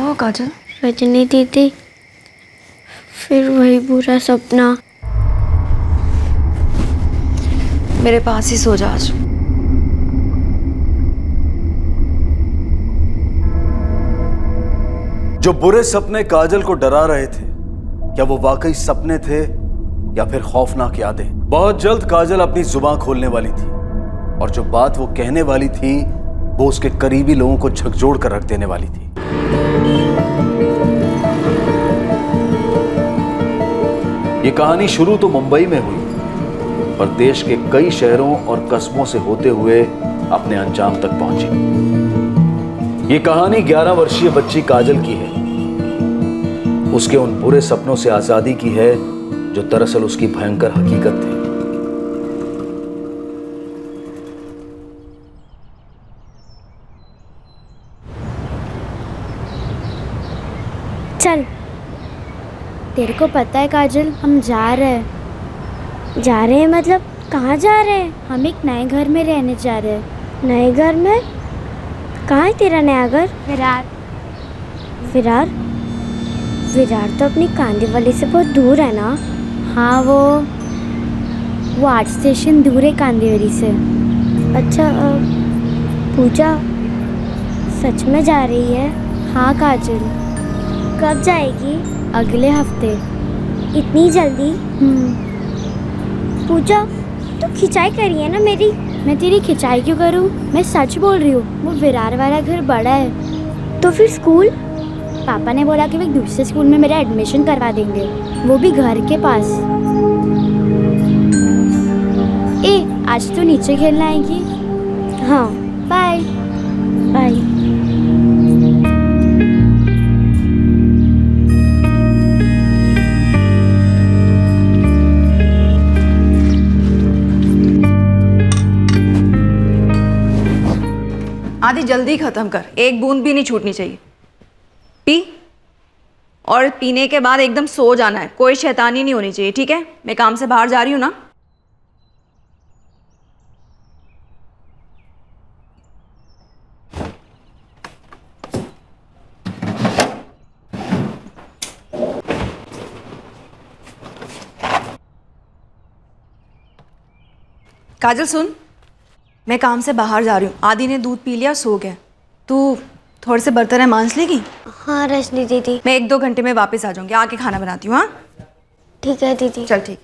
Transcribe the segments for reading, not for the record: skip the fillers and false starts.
हुआ काजल? रजनी दीदी, फिर वही बुरा सपना। मेरे पास ही सो जा आज। जो बुरे सपने काजल को डरा रहे थे, क्या वो वाकई सपने थे या फिर खौफनाक यादें? बहुत जल्द काजल अपनी जुबान खोलने वाली थी और जो बात वो कहने वाली थी वो उसके करीबी लोगों को झकझोर कर रख देने वाली थी। ये कहानी शुरू तो मुंबई में हुई, पर देश के कई शहरों और कस्बों से होते हुए अपने अंजाम तक पहुंची। ये कहानी 11 वर्षीय बच्ची काजल की है, उसके उन बुरे सपनों से आजादी की है जो दरअसल उसकी भयंकर हकीकत थी। चल, तेरे को पता है काजल, हम जा रहे हैं मतलब कहाँ जा रहे हैं? हम एक नए घर में रहने जा रहे हैं। नए घर में? कहाँ है तेरा नया घर? विरार तो अपनी कांदीवली से बहुत दूर है ना? हाँ, वो 8 स्टेशन दूर है कांदीवली से। अच्छा, पूजा सच में जा रही है? हाँ काजल। कब जाएगी? अगले हफ्ते। इतनी जल्दी? पूजा, तू खिंचाई करी है ना मेरी? मैं तेरी खिंचाई क्यों करूँ? मैं सच बोल रही हूँ। वो विरार वाला घर बड़ा है। तो फिर स्कूल? पापा ने बोला कि वो एक दूसरे स्कूल में मेरा एडमिशन करवा देंगे, वो भी घर के पास। आज तो नीचे खेलना आएगी? हाँ, बाय बाय। आदि जल्दी खत्म कर, एक बूंद भी नहीं छूटनी चाहिए। पी, और पीने के बाद एकदम सो जाना है, कोई शैतानी नहीं होनी चाहिए, ठीक है? मैं काम से बाहर जा रही हूँ ना। काजल सुन, मैं काम से बाहर जा रही हूँ। आदि ने दूध पी लिया, सो गया। तू थोड़े से बर्तन है मांज लेगी? हाँ रजनी दीदी। मैं 1-2 घंटे में वापस आ जाऊंगी, आके खाना बनाती हूँ। हाँ ठीक है दीदी। चल ठीक।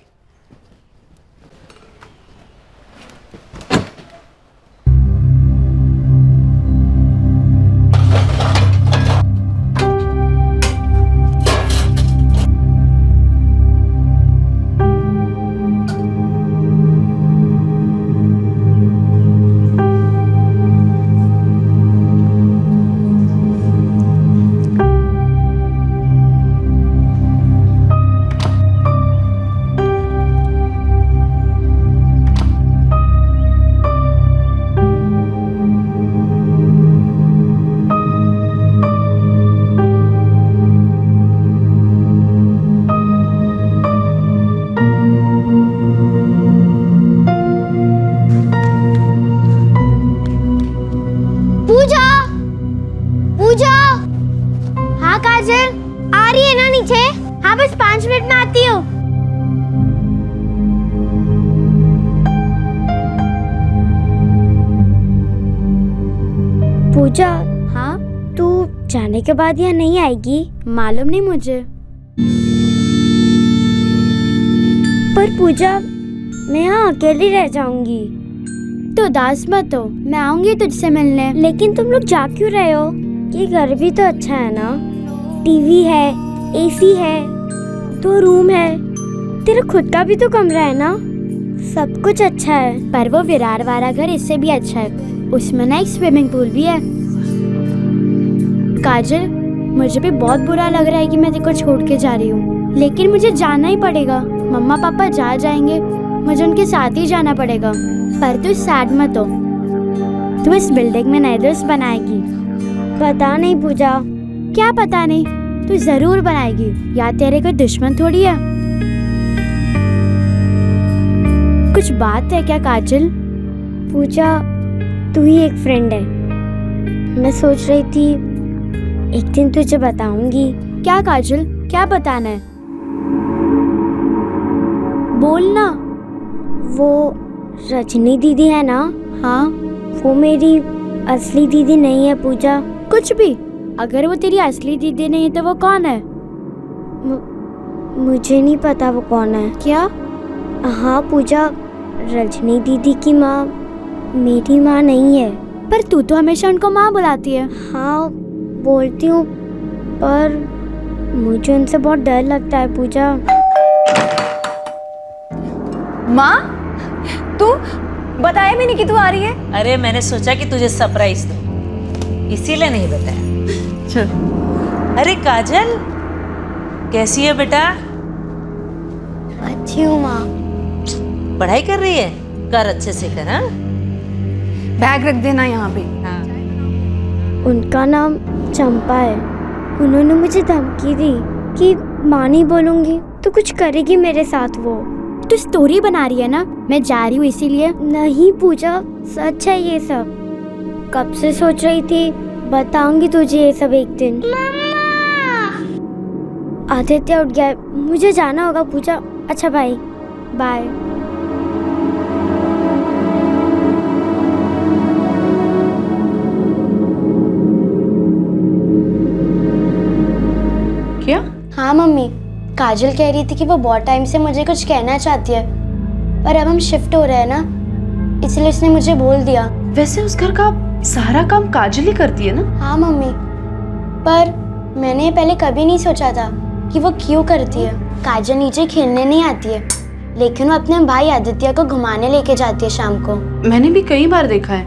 आ रही है ना नीचे? हाँ, बस 5 मिनट में आती हूँ। पूजा। हाँ? तू जाने के बाद यहाँ नहीं आएगी? मालूम नहीं मुझे। पर पूजा, मैं यहाँ अकेली रह जाऊंगी। तो उदास मत हो, मैं आऊंगी तुझसे मिलने। लेकिन तुम लोग जा क्यों रहे हो? ये घर भी तो अच्छा है ना, टीवी है, एसी है, 2 रूम है, तेरा खुद का भी तो कमरा है ना, सब कुछ अच्छा है। पर वो विरार वाला घर इससे भी अच्छा है, उसमें ना एक स्विमिंग पूल भी है। काजल, मुझे भी बहुत बुरा लग रहा है कि मैं तेरे को छोड़ के जा रही हूँ, लेकिन मुझे जाना ही पड़ेगा। मम्मा पापा जा जाएंगे, मुझे उनके साथ ही जाना पड़ेगा। पर तू सैड मत हो, तू इस बिल्डिंग में नए दोस्त बनाएगी। पता नहीं पूजा। क्या पता नहीं? तू जरूर बनाएगी, या तेरे कोई दुश्मन थोड़ी है। कुछ बात है क्या काजल? पूजा, तू ही एक फ्रेंड है। मैं सोच रही थी एक दिन तुझे बताऊंगी। क्या काजल, क्या बताना है? बोल ना। वो रजनी दीदी है ना, हाँ, वो मेरी असली दीदी नहीं है पूजा। कुछ भी। अगर वो तेरी असली दीदी नहीं है तो वो कौन है? मुझे नहीं पता वो कौन है। क्या? हाँ पूजा, रजनी दीदी की माँ मेरी माँ नहीं है। पर तू तो हमेशा उनको माँ बुलाती है। हाँ बोलती हूँ, पर मुझे उनसे बहुत डर लगता है पूजा। माँ, तू बताया भी नहीं कि तू आ रही है। अरे मैंने सोचा कि तुझे सरप्राइज दूं, इसीलिए नहीं बताया। चल। अरे काजल, कैसी है बेटा? अच्छी हूँ माँ। पढ़ाई कर रही है? कर अच्छे से कर। हाँ बैग रख देना यहाँ पे। हाँ। उनका नाम चंपा है। उन्होंने मुझे धमकी दी कि माँ नहीं बोलूंगी तो कुछ करेगी मेरे साथ वो। तू स्टोरी बना रही है ना? मैं जा रही हूँ इसीलिए। नहीं पूजा, सच है ये सब। कब से सोच रही थी बताऊंगी तुझे ये सब एक दिन। आदित्य उठ गया है, मुझे जाना होगा पूजा। अच्छा भाई, बाय। क्या? हाँ मम्मी, काजल कह रही थी कि वो बहुत टाइम से मुझे कुछ कहना चाहती है, पर अब हम शिफ्ट हो रहे हैं ना, इसलिए उसने मुझे बोल दिया। वैसे उस घर का सारा काम काजल ही करती है ना? हाँ मम्मी, पर मैंने पहले कभी नहीं सोचा था कि वो क्यों करती है। काजल नीचे खेलने नहीं आती है, लेकिन वो अपने भाई आदित्य को घुमाने लेके जाती है शाम को। मैंने भी कई बार देखा है।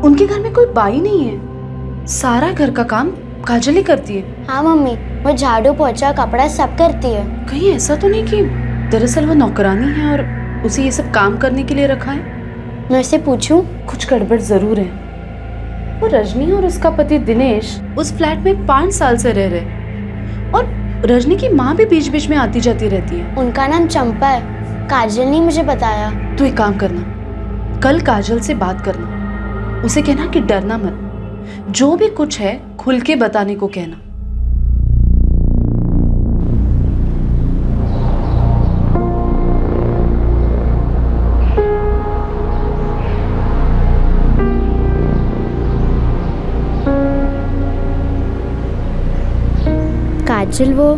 उनके घर में कोई बाई नहीं है, सारा घर का काम काजल ही करती है। हाँ मम्मी, वो झाड़ू पोछा कपड़ा सब करती है। कहीं ऐसा तो नहीं कि दरअसल वो नौकरानी है और उसे ये सब काम करने के लिए रखा है? मैं उससे पूछूं? कुछ गड़बड़ जरूर है। वो रजनी और उसका पति दिनेश उस फ्लैट में 5 साल से रह रहे, और रजनी की माँ भी बीच बीच में आती जाती रहती है। उनका नाम चंपा है, काजल ने मुझे बताया। तो एक काम करना, कल काजल से बात करना, उसे कहना कि डरना मत, जो भी कुछ है खुल के बताने को कहना। काजल, वो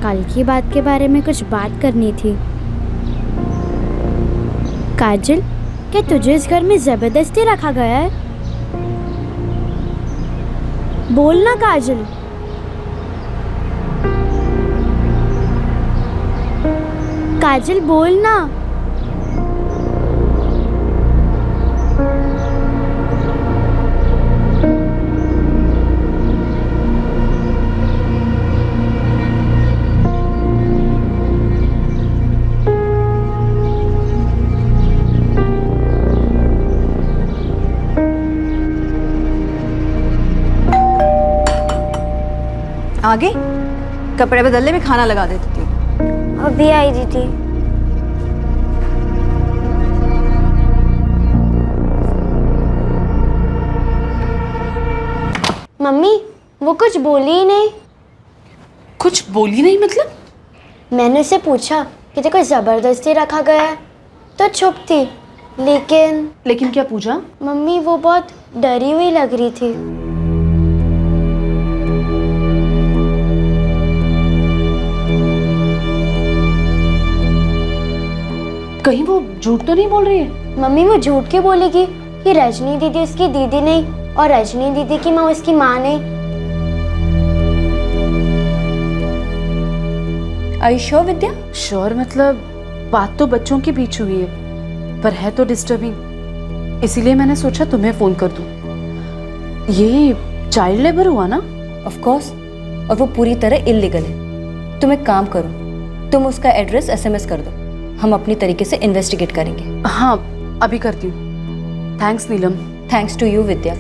कल की बात के बारे में कुछ बात करनी थी। काजल, क्या तुझे इस घर में जबरदस्ती रखा गया है? बोलना काजल। काजल बोलना। आगे कपड़े बदलने में खाना लगा देती थी। अभी आई दीदी। मम्मी, वो कुछ बोली ही नहीं। कुछ बोली नहीं मतलब? मैंने उससे पूछा कि तेरे को जबरदस्ती रखा गया है, तो चुप थी। लेकिन क्या पूजा? मम्मी वो बहुत डरी हुई लग रही थी। कहीं वो झूठ तो नहीं बोल रही है? मम्मी वो झूठ क्यों बोलेगी कि रजनी दीदी उसकी दीदी नहीं और रजनी दीदी की माँ उसकी माँ नहीं। आयुष्यो विद्या? श्योर, मतलब बात तो बच्चों के बीच हुई है, पर है तो डिस्टर्बिंग, इसीलिए मैंने सोचा तुम्हें फोन कर दूं। ये चाइल्ड लेबर हुआ ना? ऑफ कोर्स, और वो पूरी तरह इलीगल है। तुम एक काम करो, तुम उसका एड्रेस एसएमएस कर दो, हम अपनी तरीके से इन्वेस्टिगेट करेंगे। हाँ, अभी करती हूँ। Thanks Neelam. Thanks to you Vidya.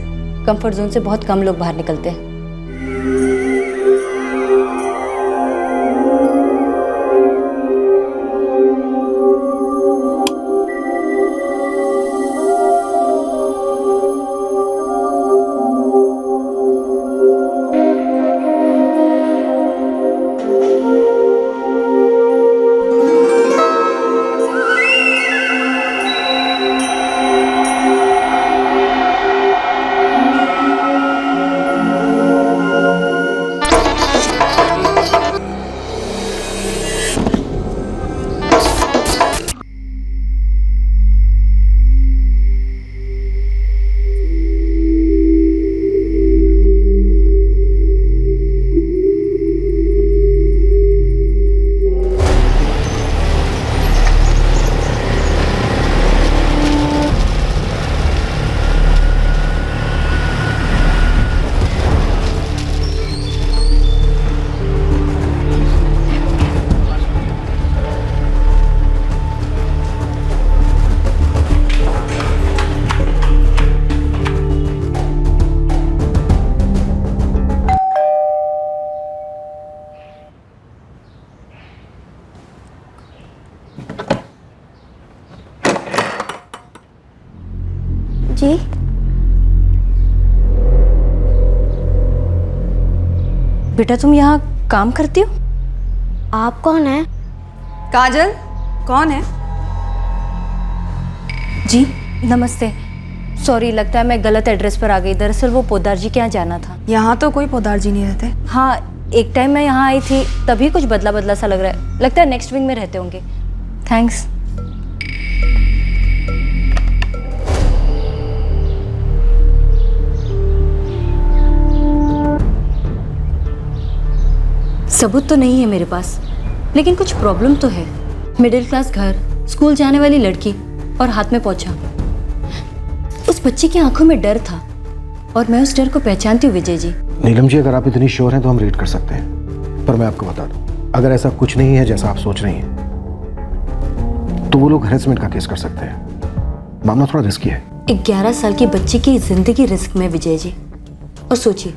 Comfort zone से बहुत कम लोग बाहर निकलते हैं। जी बेटा तुम यहाँ काम करती हो? आप कौन है? काजल कौन है? जी नमस्ते। सॉरी, लगता है मैं गलत एड्रेस पर आ गई। दरअसल वो पोदार जी के यहाँ जाना था। यहाँ तो कोई पोदार जी नहीं रहते। हाँ, एक टाइम मैं यहाँ आई थी, तभी कुछ बदला बदला सा लग रहा है। लगता है नेक्स्ट विंग में रहते होंगे। थैंक्स। सबूत तो नहीं है मेरे पास, लेकिन कुछ प्रॉब्लम तो है। मिडिल क्लास घर, स्कूल जाने वाली लड़की और हाथ में पोंछा। उस बच्ची की आंखों में डर था और मैं उस डर को पहचानती हूँ विजय जी। नीलम जी, अगर आप इतनी श्योर हैं तो हम रेड कर सकते हैं, पर मैं आपको बता दूं, अगर ऐसा कुछ नहीं है जैसा आप सोच रही हैं, तो वो लोग हैरेसमेंट का केस कर सकते हैं। मामला थोड़ा रिस्की है। 11 साल की बच्ची की जिंदगी रिस्क में विजय जी। और सोचिए,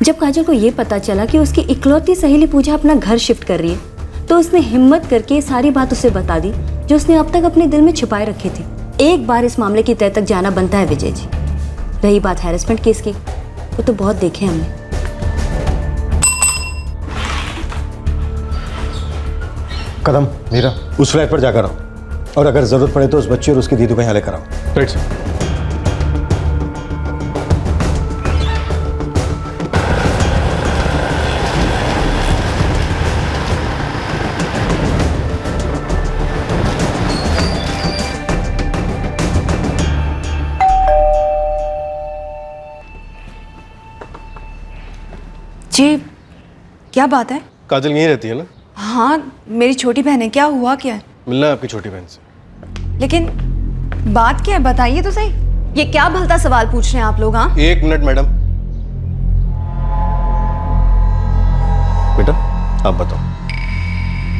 जब काजल को ये पता चला कि उसकी इकलौती सहेली पूजा अपना घर शिफ्ट कर रही है, तो उसने हिम्मत करके ये सारी बात उसे बता दी जो उसने अब तक अपने दिल में छुपाए रखी थी। एक बार इस मामले की तह तक जाना बनता है विजय जी। रही बात हैरेसमेंट केस की, वो तो बहुत देखे हमने। कदम, मीरा, उस फ्लैट पर जाकर आओ, और अगर जरूरत पड़े तो उस बच्ची और उसकी दीदी को यहाँ लेकर आओ। Right sir. जी क्या बात है? काजल यहीं रहती है ना? हाँ मेरी छोटी बहन है। क्या हुआ क्या है? मिलना है आपकी छोटी बहन से। लेकिन बात क्या है बताइए तो सही। ये क्या भलता सवाल पूछ रहे हैं आप लोग? हाँ 1 मिनट मैडम। बेटा आप बताओ,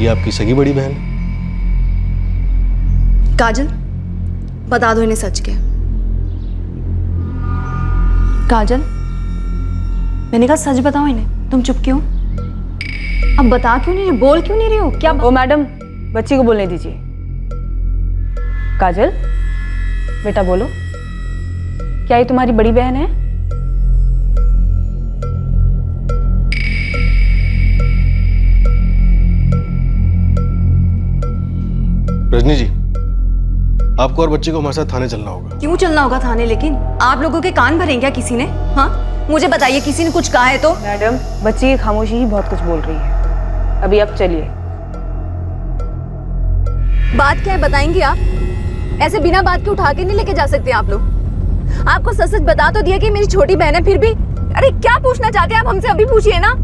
ये आपकी सगी बड़ी बहन है? काजल बता दो इन्हें सच क्या। काजल मैंने कहा सच बताओ इन्हें। तुम चुप क्यों? अब बता क्यों नहीं रही? बोल क्यों नहीं रही हो? क्या ओ मैडम, बच्ची को बोलने दीजिए। काजल बेटा बोलो, क्या ये तुम्हारी बड़ी बहन है? रजनी जी, आपको और बच्चे को हमारे साथ थाने चलना होगा। क्यों चलना होगा थाने? लेकिन आप लोगों के कान भरे क्या किसी ने? हाँ मुझे बताइए, किसी ने कुछ कहा है तो? मैडम, बच्ची की खामोशी ही बहुत कुछ बोल रही है। अभी आप चलिए। बात क्या है बताएंगे आप? ऐसे बिना बात के उठा के नहीं लेके जा सकते आप लोग। आपको सच सच बता तो दिया कि मेरी छोटी बहन है, फिर भी अरे क्या पूछना चाहते हैं आप हमसे? अभी पूछिए ना।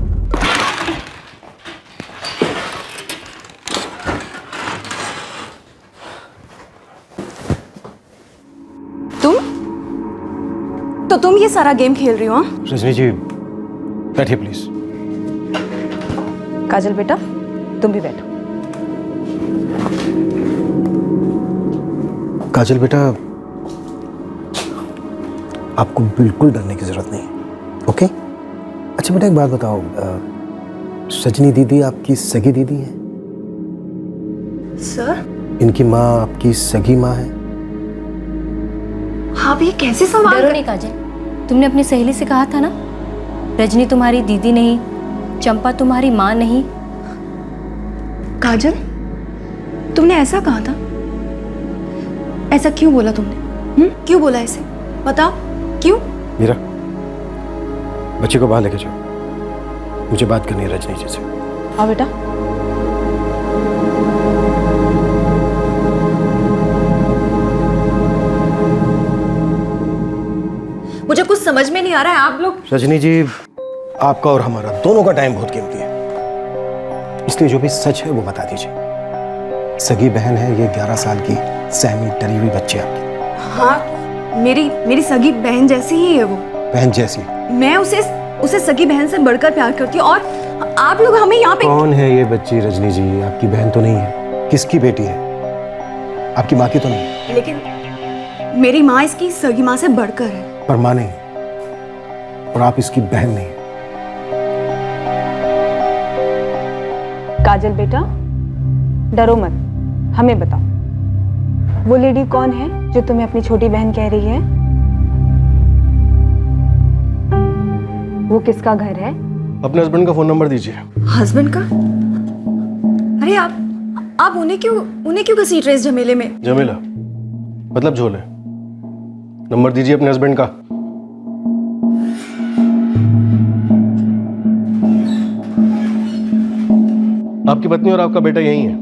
तुम ये सारा गेम खेल रही हो? हाँ रजनी जी बैठिए प्लीज। काजल बेटा तुम भी बैठो। काजल बेटा, आपको बिल्कुल डरने की जरूरत नहीं है, ओके? अच्छा बेटा एक बात बताओ, सजनी दीदी आपकी सगी दीदी है? सर इनकी माँ आपकी सगी माँ है? आप ये कैसे सवाल? डरो नहीं काजल, तुमने अपनी सहेली से कहा था ना, रजनी तुम्हारी दीदी नहीं, चंपा तुम्हारी माँ नहीं। काजल तुमने ऐसा कहा था? ऐसा क्यों बोला तुमने? क्यों बोला ऐसे? बताओ क्यों? मीरा, बच्ची को बाहर लेके जाओ, मुझे बात करनी है रजनी जी से। हाँ बेटा। मुझे कुछ समझ में नहीं आ रहा है। आप लोग रजनी जी, आपका और हमारा दोनों का टाइम बहुत कीमती है, इसलिए जो भी सच है वो बता दीजिए। सगी बहन है ये 11 साल की सहमी डरी हुई बच्ची आपकी। हाँ मेरी सगी बहन जैसी ही है वो। बहन जैसी? मैं उसे सगी बहन से बढ़कर प्यार करती हूँ। और आप लोग हमें यहाँ पे। कौन है ये बच्ची रजनी जी? आपकी बहन तो नहीं है। किसकी बेटी है? आपकी माँ की तो नहीं? लेकिन मेरी माँ इसकी सगी माँ से बढ़कर है। पर माँ नहीं, और आप इसकी बहन नहीं। काजल बेटा डरो मत, हमें बताओ वो लेडी कौन है जो तुम्हें अपनी छोटी बहन कह रही है? वो किसका घर है? अपने हस्बैंड का फ़ोन नंबर दीजिए। हस्बैंड का? अरे आप उन्हें क्यों घसीट रहे इस झमेले में? जमीला मतलब झोले। नंबर दीजिए अपने हस्बैंड का। आपकी पत्नी और आपका बेटा यही है,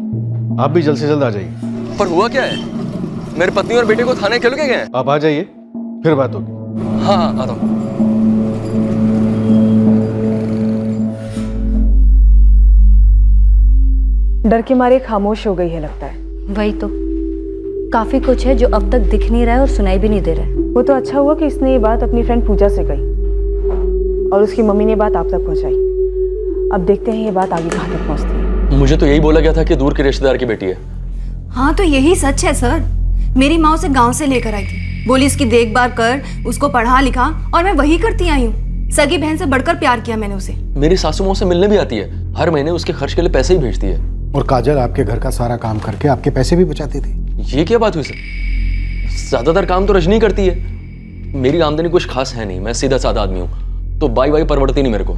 आप भी जल्द से जल्द आ जाइए। पर हुआ क्या है? मेरी पत्नी और बेटे को थाने क्यों लेके गए? आप आ जाइए, फिर बात होगी। हाँ हाँ आता हूँ। डर के मारे खामोश हो गई है लगता है। वही तो, काफी कुछ है जो अब तक दिख नहीं रहा है और सुनाई भी नहीं दे रहा है। वो तो अच्छा हुआ कि इसने ये बात अपनी फ्रेंड पूजा से कही और उसकी मम्मी ने बात आप तक पहुंचाई। अब देखते हैं ये बात आगे कहाँ तक पहुंचती है। मुझे तो यही बोला गया था कि दूर के रिश्तेदार की बेटी है। हाँ तो यही सच है सर। मेरी माँ उसे गांव से लेकर आई थी, बोली इसकी देखभाल कर, उसको पढ़ा लिखा, और मैं वही करती आई हूँ। सगी बहन से बढ़कर प्यार किया मैंने उसे। मेरी सासू माँ से मिलने भी आती है, हर महीने उसके खर्च के लिए पैसे ही भेजती है। और काजल आपके घर का सारा काम करके आपके पैसे भी बचाती थी। ये क्या बात हुई सर? ज्यादातर काम तो रजनी करती है। मेरी आमदनी कुछ खास है नहीं, मैं सीधा साधा आदमी हूँ, तो बाई परवड़ती नहीं मेरे को।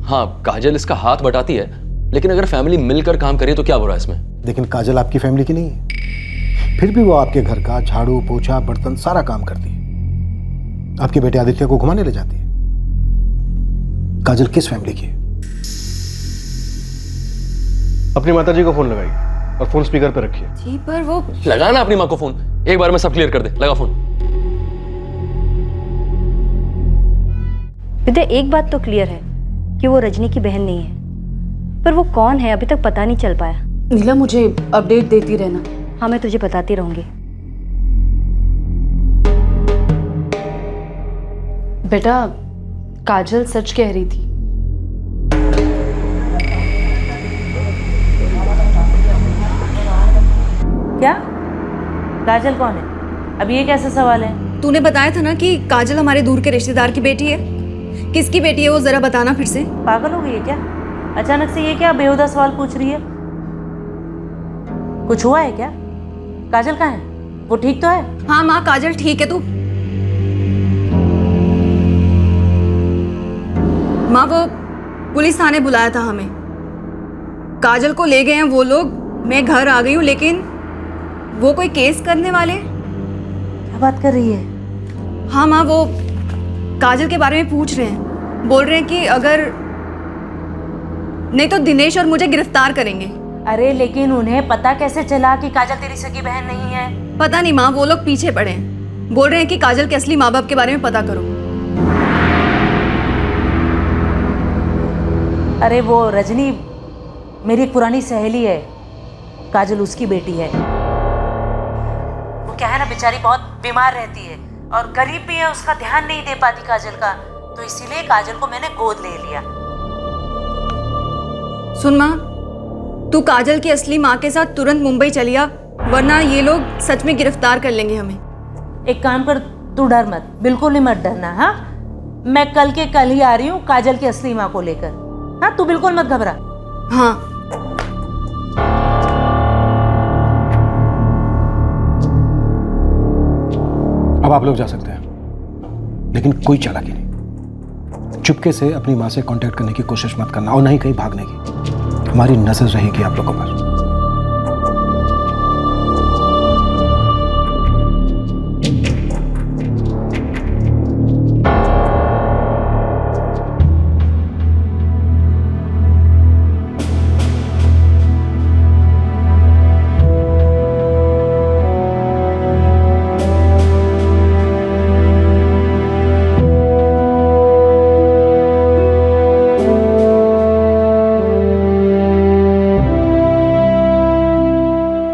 हाँ काजल इसका हाथ बटाती है, लेकिन अगर फैमिली मिलकर काम करे तो क्या बुरा है इसमें? लेकिन काजल आपकी फैमिली की नहीं है, फिर भी वो आपके घर का झाड़ू पोछा बर्तन सारा काम करती है। आपके बेटे आदित्य को घुमाने ले जाती है। काजल किस फैमिली की है? अपनी माताजी को फोन लगाइए और फोन स्पीकर पर रखिए। जी पर वो लगा ना अपनी माँ को फोन, एक बार में सब क्लियर कर दे। लगा फोन। विद्या, एक बात तो क्लियर है कि वो रजनी की बहन नहीं है, पर वो कौन है अभी तक पता नहीं चल पाया। नीला मुझे अपडेट देती रहना। हाँ मैं तुझे बताती रहूंगी। बेटा काजल सच कह रही थी। क्या? काजल कौन है? अब ये कैसा सवाल है? तूने बताया था ना कि काजल हमारे दूर के रिश्तेदार की बेटी है। किसकी बेटी है वो जरा बताना फिर से। पागल हो गई है क्या? अचानक से ये क्या बेहुदा सवाल पूछ रही है? कुछ हुआ है क्या? काजल कहाँ है? वो ठीक तो है? हाँ माँ काजल ठीक है। तू माँ वो पुलिस थाने बुलाया था हमें, काजल को ले गए हैं वो लोग। मैं घर आ गई हूँ, लेकिन वो कोई केस करने वाले। क्या बात कर रही है? हाँ माँ वो काजल के बारे में पूछ रहे हैं, बोल रहे हैं कि अगर नहीं तो दिनेश और मुझे गिरफ्तार करेंगे। अरे लेकिन उन्हें पता कैसे चला कि काजल तेरी सगी बहन नहीं है? पता नहीं माँ, वो लोग पीछे पड़े हैं, बोल रहे हैं कि काजल के असली माँ बाप के बारे में पता करो। अरे वो रजनी मेरी एक पुरानी सहेली है, काजल उसकी बेटी है। वो क्या है ना, बेचारी बहुत बीमार रहती है और गरीब भी है, उसका ध्यान नहीं दे पाती काजल का, तो इसीलिए काजल को मैंने गोद ले लिया। सुन माँ, तू काजल की असली माँ के साथ तुरंत मुंबई चली आ, वरना ये लोग सच में गिरफ्तार कर लेंगे हमें। एक काम कर, तू डर मत, बिल्कुल ही मत डरना। हाँ मैं कल के कल ही आ रही हूँ काजल की असली माँ को लेकर। हाँ तू बिल्कुल मत घबरा। हाँ अब आप लोग जा सकते हैं, लेकिन कोई चालाकी नहीं। चुपके से अपनी माँ से कांटेक्ट करने की कोशिश मत करना और ना ही कहीं भागने की। हमारी नजर रहेगी आप लोगों पर।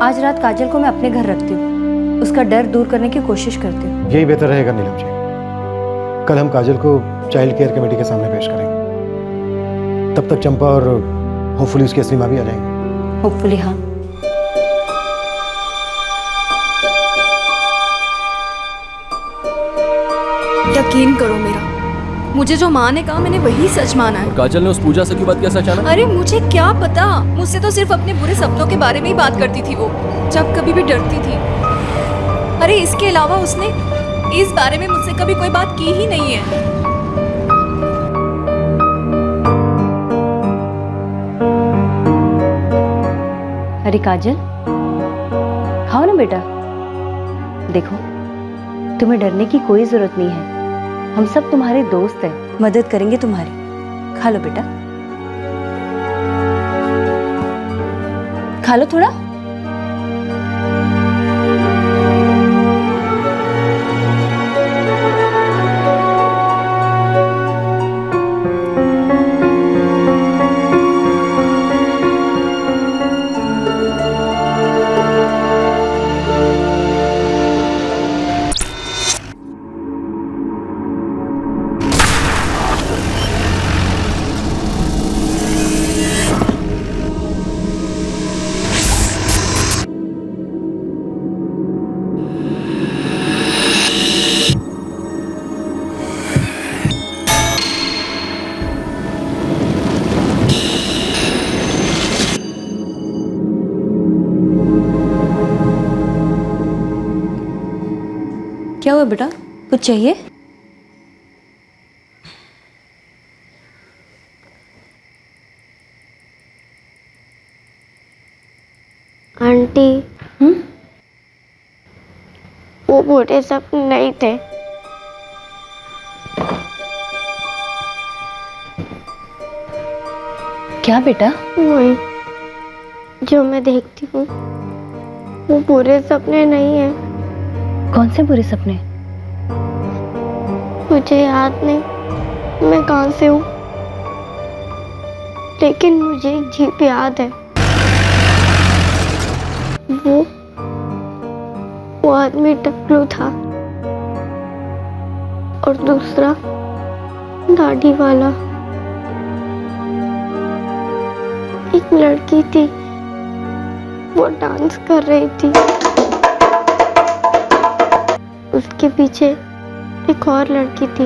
आज रात काजल को मैं अपने घर रखती हूँ, उसका डर दूर करने की कोशिश करती हूँ। यही बेहतर रहेगा नीलम जी। कल हम काजल को चाइल्ड केयर कमेटी के सामने पेश करेंगे। तब तक चंपा और होपफुली उसकी असली माँ भी आ जाएंगे। होपफुली हाँ। यकीन करो मेरा, मुझे जो माँ ने कहा मैंने वही सच माना है। काजल ने उस पूजा से क्यों बात किया अचानक? अरे मुझे क्या पता, मुझसे तो सिर्फ अपने बुरे सपनों के बारे में ही बात करती थी वो, जब कभी भी डरती थी। अरे इसके अलावा उसने इस बारे में मुझसे कभी कोई बात की ही नहीं है। अरे काजल, खाओ ना बेटा। देखो, तुम्हें डरने की कोई जरूरत नहीं है, हम सब तुम्हारे दोस्त हैं, मदद करेंगे तुम्हारी। खा लो बेटा, खा लो थोड़ा। क्या हुआ बेटा, कुछ चाहिए? आंटी, वो बूढ़े सपने नहीं थे। क्या बेटा? वही जो मैं देखती हूँ, वो बुरे सपने नहीं है। कौन से बुरे सपने? मुझे याद नहीं मैं कहाँ से हूँ, लेकिन मुझे एक जीप याद है। वो आदमी टकलू था और दूसरा दाढ़ी वाला। एक लड़की थी, वो डांस कर रही थी, उसके पीछे एक और लड़की थी,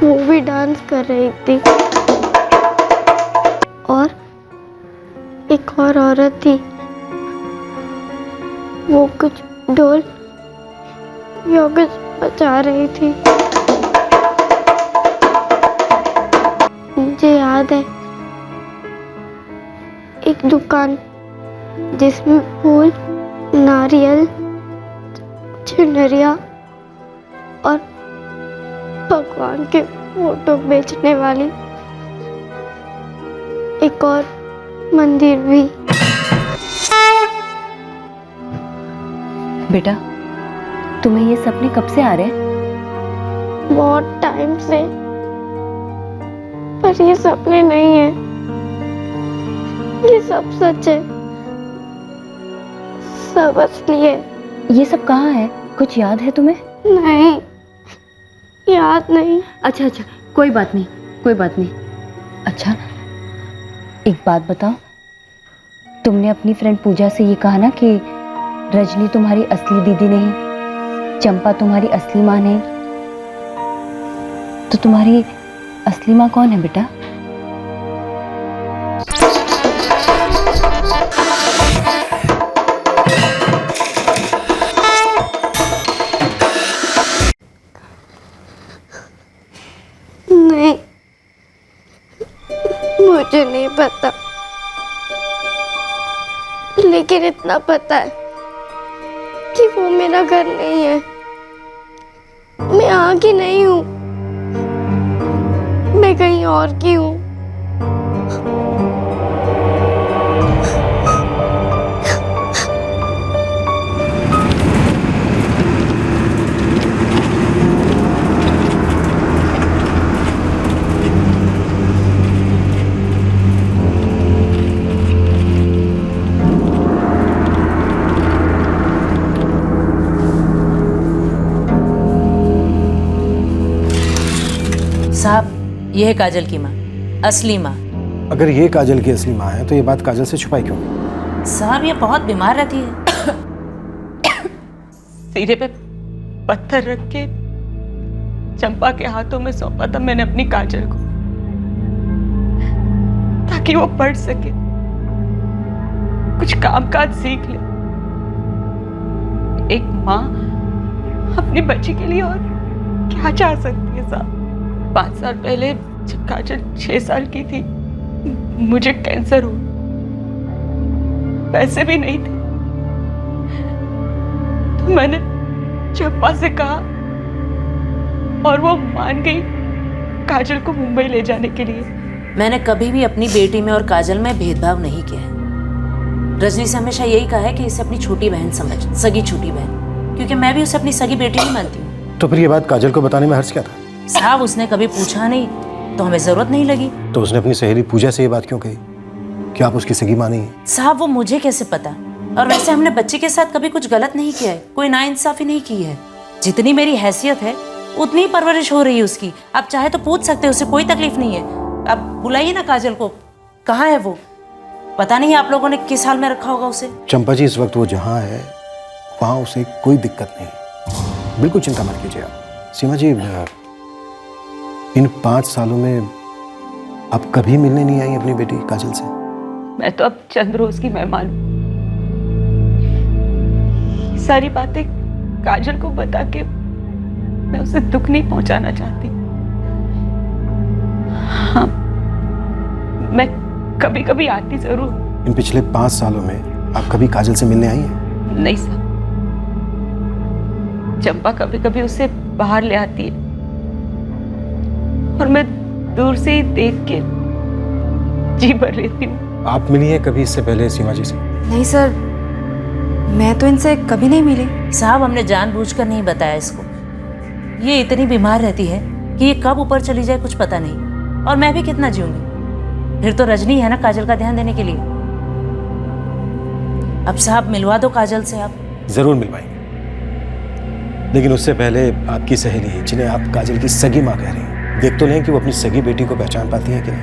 वो भी डांस कर रही थी, और एक और औरत थी, वो कुछ ढोल या कुछ बजा रही थी। मुझे याद है एक दुकान जिसमें फूल, नारियल, चुनरिया और भगवान के फोटो बेचने वाली एक और मंदिर भी। बेटा, तुम्हें ये सपने कब से आ रहे हैं? बहुत टाइम से, पर ये सपने नहीं है, ये सब सच है, सब असली है। ये सब कहाँ है? कुछ याद है तुम्हें? नहीं, याद नहीं। अच्छा अच्छा, कोई बात नहीं, कोई बात नहीं। अच्छा, एक बात बताओ, तुमने अपनी फ्रेंड पूजा से ये कहा ना कि रजनी तुम्हारी असली दीदी नहीं, चंपा तुम्हारी असली माँ नहीं, तो तुम्हारी असली माँ कौन है बेटा? नहीं, मुझे नहीं पता, लेकिन इतना पता है कि वो मेरा घर नहीं है। मैं यहाँ की नहीं हूँ, मैं कहीं और की हूँ। साहब, ये है काजल की माँ, असली माँ। अगर ये काजल की असली माँ है तो ये बात काजल से छुपाई क्यों? साहब, ये बहुत बीमार रहती है। सिरे पे पत्थर रख के चंपा के हाथों में सौंपा था मैंने अपनी काजल को, ताकि वो पढ़ सके, कुछ कामकाज सीख ले। एक माँ अपनी बच्ची के लिए और क्या चाह सकती है साहब? 5 साल पहले जब काजल 6 साल की थी, मुझे कैंसर हुआ। पैसे भी नहीं थे, तो मैंने चंपा से कहा और वो मान गई काजल को मुंबई ले जाने के लिए। मैंने कभी भी अपनी बेटी में और काजल में भेदभाव नहीं किया है। रजनी से हमेशा यही कहा है कि इसे अपनी छोटी बहन समझ, सगी छोटी बहन, क्योंकि मैं भी उसे अपनी सगी बेटी नहीं मानती हूँ। तो फिर ये बात काजल को बताने में हर्ज क्या था? साहब उसने कभी पूछा नहीं तो हमें जरूरत नहीं लगी। तो उसने अपनी सहेली पूजा से ये बात क्यों कही कि आप उसकी सगी मानी है? साहब वो मुझे कैसे पता? और वैसे हमने बच्ची के साथ कभी कुछ गलत नहीं किया है, कोई नाइंसाफी नहीं की है। जितनी मेरी हैसियत है उतनी ही परवरिश हो रही है उसकी। आप चाहे तो पूछ सकते हो, उसे कोई तकलीफ नहीं है। अब बुलाइए ना काजल को। कहाँ है वो? पता नहीं आप लोगों ने किस हाल में रखा होगा उसे। चंपा जी, इस वक्त वो जहाँ है वहाँ उसे कोई दिक्कत नहीं, बिल्कुल चिंता मत कीजिए आप। सीमा जी, इन 5 सालों में आप कभी मिलने नहीं आई अपनी बेटी काजल से? मैं तो अब चंद रोज की मेहमान हूँ। सारी बातें काजल को बता के मैं उसे दुख नहीं पहुंचाना चाहती। हाँ, मैं कभी कभी आती जरूर। इन पिछले 5 सालों में आप कभी काजल से मिलने आई हैं? नहीं सर, चंपा कभी कभी उसे बाहर ले आती है और मैं दूर से ही देख के जी भर लेती हूँ। आप मिली हैं कभी इससे पहले सीमा जी से? नहीं सर, मैं तो इनसे कभी नहीं मिली। साहब हमने जानबूझकर नहीं बताया इसको। ये इतनी बीमार रहती है कि ये कब ऊपर चली जाए कुछ पता नहीं। और मैं भी कितना जीऊंगी? फिर तो रजनी है ना काजल का ध्यान देने के लिए। अब साहब मिलवा दो काजल से आप। जरूर मिलवाएंगे, लेकिन उससे पहले आपकी सहेली जिन्हें आप काजल की सगी माँ कह रही हैं, देख तो लें कि वो अपनी सगी बेटी को पहचान पाती है कि नहीं।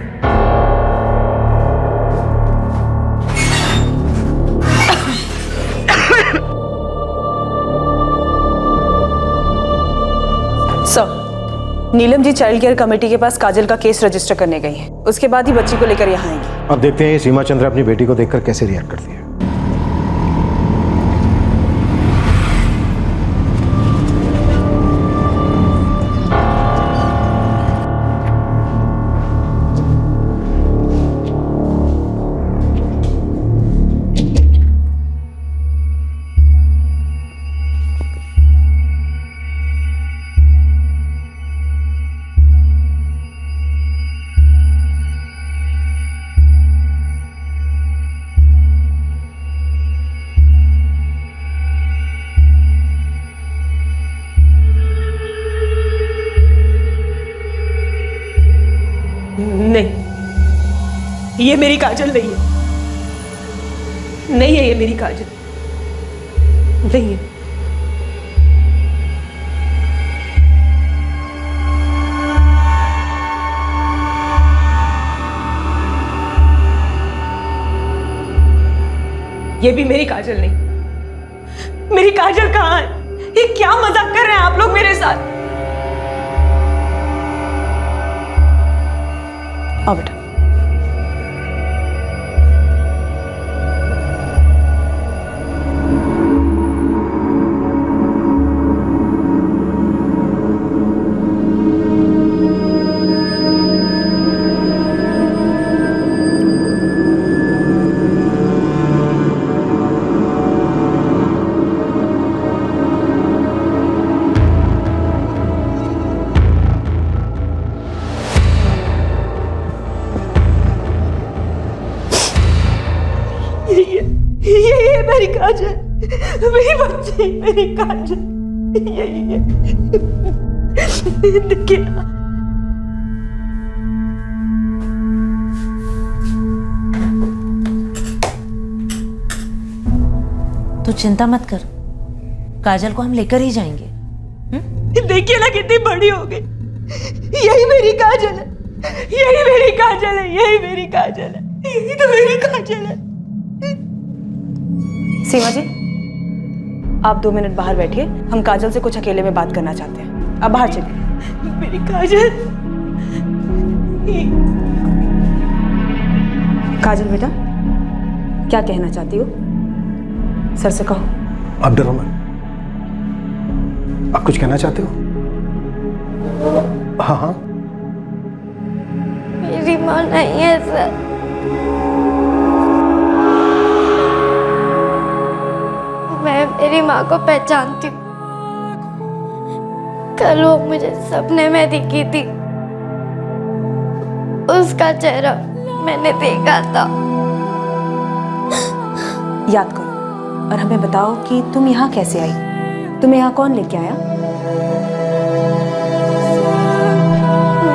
Sir, Neelam ji child care committee के पास काजल का केस रजिस्टर करने गई हैं। उसके बाद ही बच्ची को लेकर यहाँ आएंगी। अब देखते हैं ये सीमा चंद्र अपनी बेटी को देखकर कैसे रिएक्ट करती है। नहीं, ये मेरी काजल नहीं है। नहीं है ये मेरी काजल, नहीं है। ये भी मेरी काजल नहीं। मेरी काजल कहाँ है? ये क्या मजाक कर रहे हैं आप लोग मेरे साथ? आओ बेटा। ये मेरी काजल, मेरी बच्ची, मेरी काजल, यही है। देखिए ना। तू चिंता मत कर, काजल को हम लेकर ही जाएंगे। देखिए ना कितनी बड़ी हो गई। यही मेरी काजल है, यही मेरी काजल है, यही मेरी काजल है, यही तो मेरी काजल है। सीमा जी, आप 2 मिनट बाहर बैठिए, हम काजल से कुछ अकेले में बात करना चाहते हैं। आप बाहर चलिए। मेरी काजल। काजल बेटा, क्या कहना चाहती हो? सर से कहो। आप डरो मत। आप कुछ कहना चाहते हो? हाँ हाँ। मेरी माँ नहीं है सर। माँ को पहचानती हूँ। कल वो मुझे सपने में दिखी थी, उसका चेहरा मैंने देखा था। याद करो और हमें बताओ कि तुम यहाँ कैसे आई, तुम्हें यहाँ कौन लेके आया?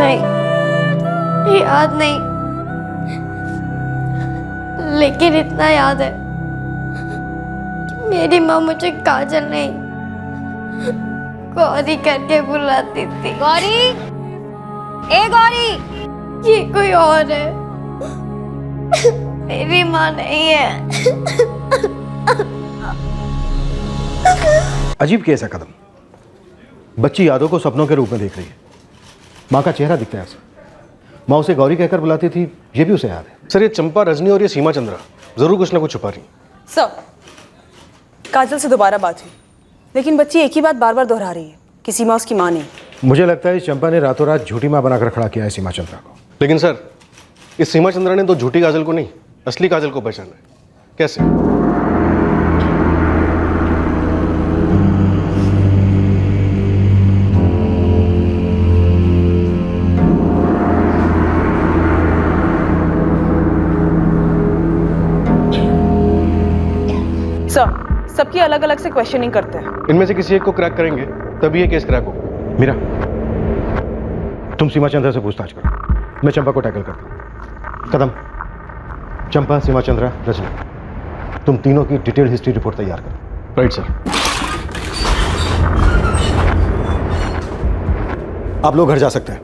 नहीं, याद नहीं, लेकिन इतना याद है कि मेरी माँ मुझे काजल नहीं गौरी करके बुलाती थी। गौरी, ए गौरी, ये कोई और है, मेरी माँ नहीं है। अजीब केस है कदम। बच्ची यादों को सपनों के रूप में देख रही है, माँ का चेहरा दिखता है उसे। माँ उसे गौरी कहकर बुलाती थी, ये भी उसे याद है। सर ये चंपा, रजनी और ये सीमा चंद्रा जरूर कुछ ना कुछ छुपा रही। सर, काजल से दोबारा बात हुई, लेकिन बच्ची एक ही बात बार बार दोहरा रही है कि सीमा उसकी माँ नहीं। मुझे लगता है इस चंपा ने रातों रात झूठी माँ बनाकर खड़ा किया है सीमा चंद्रा को। लेकिन सर इस सीमा चंद्रा ने तो झूठी काजल को नहीं, असली काजल को पहचाना है। कैसे? सर, सबकी अलग अलग से क्वेश्चनिंग करते हैं। इनमें से किसी एक को क्रैक करेंगे तभी ये केस क्रैक होगा। मीरा, तुम सीमा चंद्रा से पूछताछ करो, मैं चंपा को टैकल करता हूँ। कदम, चंपा, सीमा चंद्रा, रजनी, तुम तीनों की डिटेल हिस्ट्री रिपोर्ट तैयार करो। Right sir. आप लोग घर जा सकते हैं,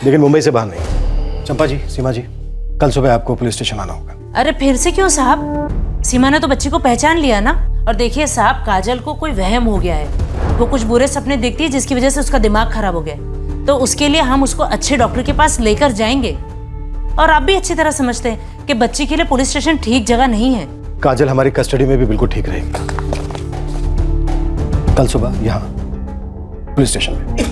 लेकिन मुंबई से बाहर नहीं। चंपा जी, सीमा जी, कल सुबह आपको पुलिस स्टेशन आना होगा। अरे फिर से क्यों साहब? सीमा ने तो बच्ची को पहचान लिया ना। और देखिए साहब, काजल को कोई वहम हो गया है, वो कुछ बुरे सपने देखती है जिसकी वजह से उसका दिमाग खराब हो गया। तो उसके लिए हम उसको अच्छे डॉक्टर के पास लेकर जाएंगे। और आप भी अच्छी तरह समझते हैं कि बच्ची के लिए पुलिस स्टेशन ठीक जगह नहीं है। काजल हमारी कस्टडी में भी बिल्कुल ठीक रहेगी। कल सुबह यहाँ पुलिस स्टेशन में।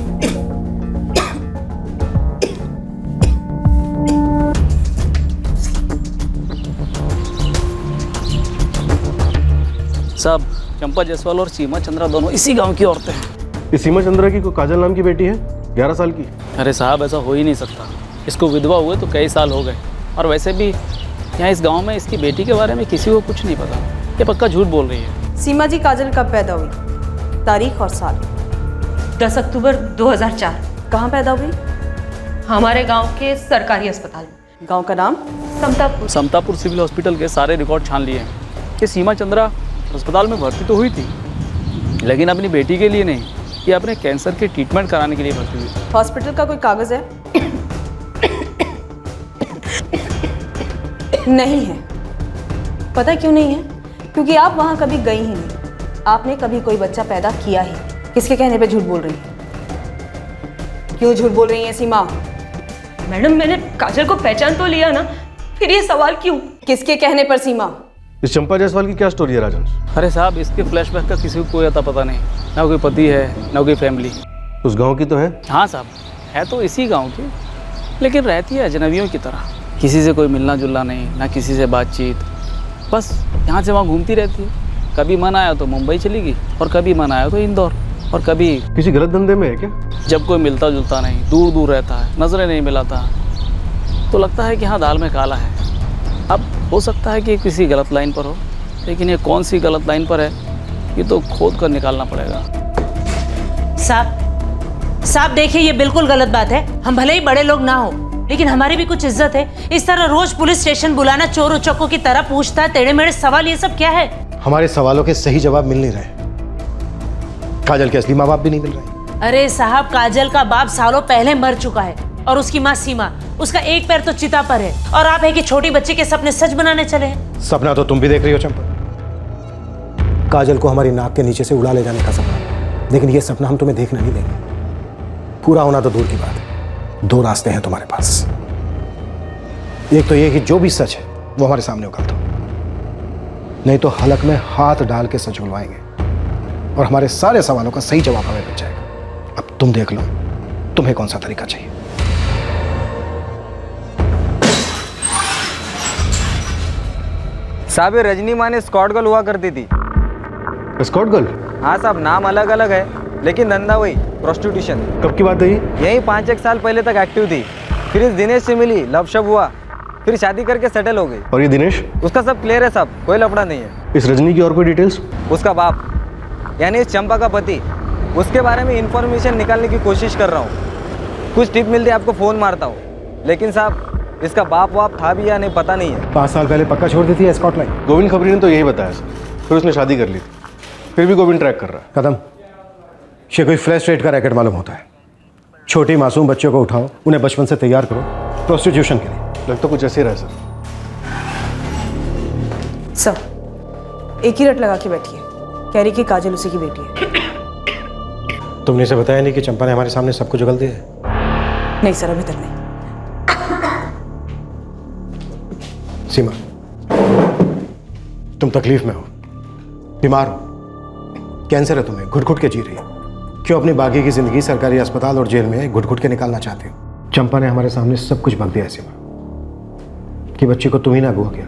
साहब, चंपा जायसवाल और सीमा चंद्रा दोनों इसी गांव की औरतें हैं। इस सीमा चंद्रा की कोई काजल नाम की बेटी है, 11 साल की। अरे साहब, ऐसा हो ही नहीं सकता। इसको विधवा हुए तो कई साल हो गए, और वैसे भी यहाँ इस गांव में इसकी बेटी के बारे में किसी को कुछ नहीं पता। ये पक्का झूठ बोल रही है। सीमा जी काजल कब पैदा हुई? तारीख और साल? 10 अक्टूबर 2004। कहाँ पैदा हुई? हमारे गांव के सरकारी अस्पताल में। गांव का नाम? समतापुर। समतापुर सिविल हॉस्पिटल के सारे रिकॉर्ड छान लिए हैं कि सीमा चंद्रा अस्पताल में भर्ती तो हुई थी, लेकिन अपनी बेटी के लिए नहीं, ये अपने कैंसर के ट्रीटमेंट कराने के लिए भर्ती हुई। हॉस्पिटल का कोई कागज है? नहीं है। पता क्यों नहीं है? क्योंकि आप वहां कभी गई ही नहीं। आपने कभी कोई बच्चा पैदा किया ही। किसके कहने पे झूठ बोल रही है? क्यों झूठ बोल रही है सीमा? मैडम, मैंने काजल को पहचान तो लिया ना, फिर ये सवाल क्यों? किसके कहने पर सीमा? इस चंपा जायसवाल की क्या स्टोरी है राजन? अरे साहब, इसके फ्लैशबैक का किसी को कोई अता पता नहीं। ना कोई पति है, ना कोई फैमिली। उस गांव की तो है? हाँ साहब, है तो इसी गांव की, लेकिन रहती है अजनबियों की तरह। किसी से कोई मिलना जुलना नहीं, ना किसी से बातचीत, बस यहाँ से वहाँ घूमती रहती है। कभी मन आया तो मुंबई चली गई, और कभी मन आया तो इंदौर, और कभी किसी गलत धंधे में है क्या? जब कोई मिलता जुलता नहीं, दूर दूर रहता है, नजरें नहीं मिलाता, तो लगता है कि हाँ दाल में काला है। अब हो सकता है कि किसी गलत लाइन पर हो, लेकिन ये कौन सी गलत लाइन पर है, ये तो खोद कर निकालना पड़ेगा। साहब देखिए, ये बिल्कुल गलत बात है। हम भले ही बड़े लोग ना हो, लेकिन हमारी भी कुछ इज्जत है। इस तरह रोज पुलिस स्टेशन बुलाना, चोर उचक्कों की तरह पूछता है, टेढ़े मेढ़े सवाल, ये सब क्या है? हमारे सवालों के सही जवाब मिल नहीं रहे। काजल के असली माँ बाप भी नहीं मिल रहे। अरे साहब, काजल का बाप सालों पहले मर चुका है, और उसकी माँ सीमा, उसका एक पैर तो चिता पर है। और आप है कि छोटी बच्ची के सपने सच बनाने चले हैं। सपना तो तुम भी देख रही हो चंपा, काजल को हमारी नाक के नीचे से उड़ा ले जाने का सपना। लेकिन ये सपना हम तुम्हें देखने नहीं देंगे। पूरा होना तो दूर की बात है। दो रास्ते हैं तुम्हारे पास। एक तो ये कि जो भी सच है वो हमारे सामने उगल दो, नहीं तो हलक में हाथ डाल के सच बुलवाएंगे और हमारे सारे सवालों का सही जवाब हमें मिल जाएगा। अब तुम देख लो तुम्हें कौन सा तरीका चाहिए। साहब, रजनी माँ ने स्कॉट गर्ल हुआ करती थी। Scout girl? हाँ साहब, नाम अलग अलग है लेकिन धंधा वही, प्रोस्टिट्यूशन। कब की बात है ये? यही 5-1 साल पहले तक एक्टिव थी, फिर इस दिनेश से मिली, लव शव हुआ, फिर शादी करके सेटल हो गई। और ये दिनेश? उसका सब क्लियर है साहब, कोई लफड़ा नहीं है। इस रजनी की और कोई डिटेल्स? उसका बाप यानी इस चंपा का पति, उसके बारे में इंफॉर्मेशन निकालने की कोशिश कर रहा हूँ। कुछ टिप मिलती है आपको फ़ोन मारता हूँ, लेकिन साहब इसका बाप वाप था भी या नहीं पता नहीं है। 5 साल पहले पक्का छोड़ दी थी स्कॉटलैंड। गोविंद खबरी ने तो यही बताया सर, फिर उसने शादी कर ली थी, फिर भी गोविंद ट्रैक कर रहा है। कदम, ये कोई फ्लैश रेट का रैकेट मालूम होता है। छोटी मासूम बच्चों को उठाओ, उन्हें बचपन से तैयार करो प्रोस्टिट्यूशन के लिए। लगता कुछ ऐसे ही रहा सर। सब एक ही रट लगा के बैठी है, कह रही कि काजल उसी की बेटी है। तुमने इसे बताया नहीं कि चंपा ने हमारे सामने सब कुछ उगल दिया है? नहीं सर, अभी तक नहीं। सीमा, तुम तकलीफ में हो, बीमार हो, कैंसर है तुम्हें, घुट घुट के जी रही हो। क्यों अपनी बाकी की जिंदगी सरकारी अस्पताल और जेल में घुट घुट के निकालना चाहते हो? चंपा ने हमारे सामने सब कुछ बक दिया है सीमा, कि बच्ची को तुम ही ना अगवा किया,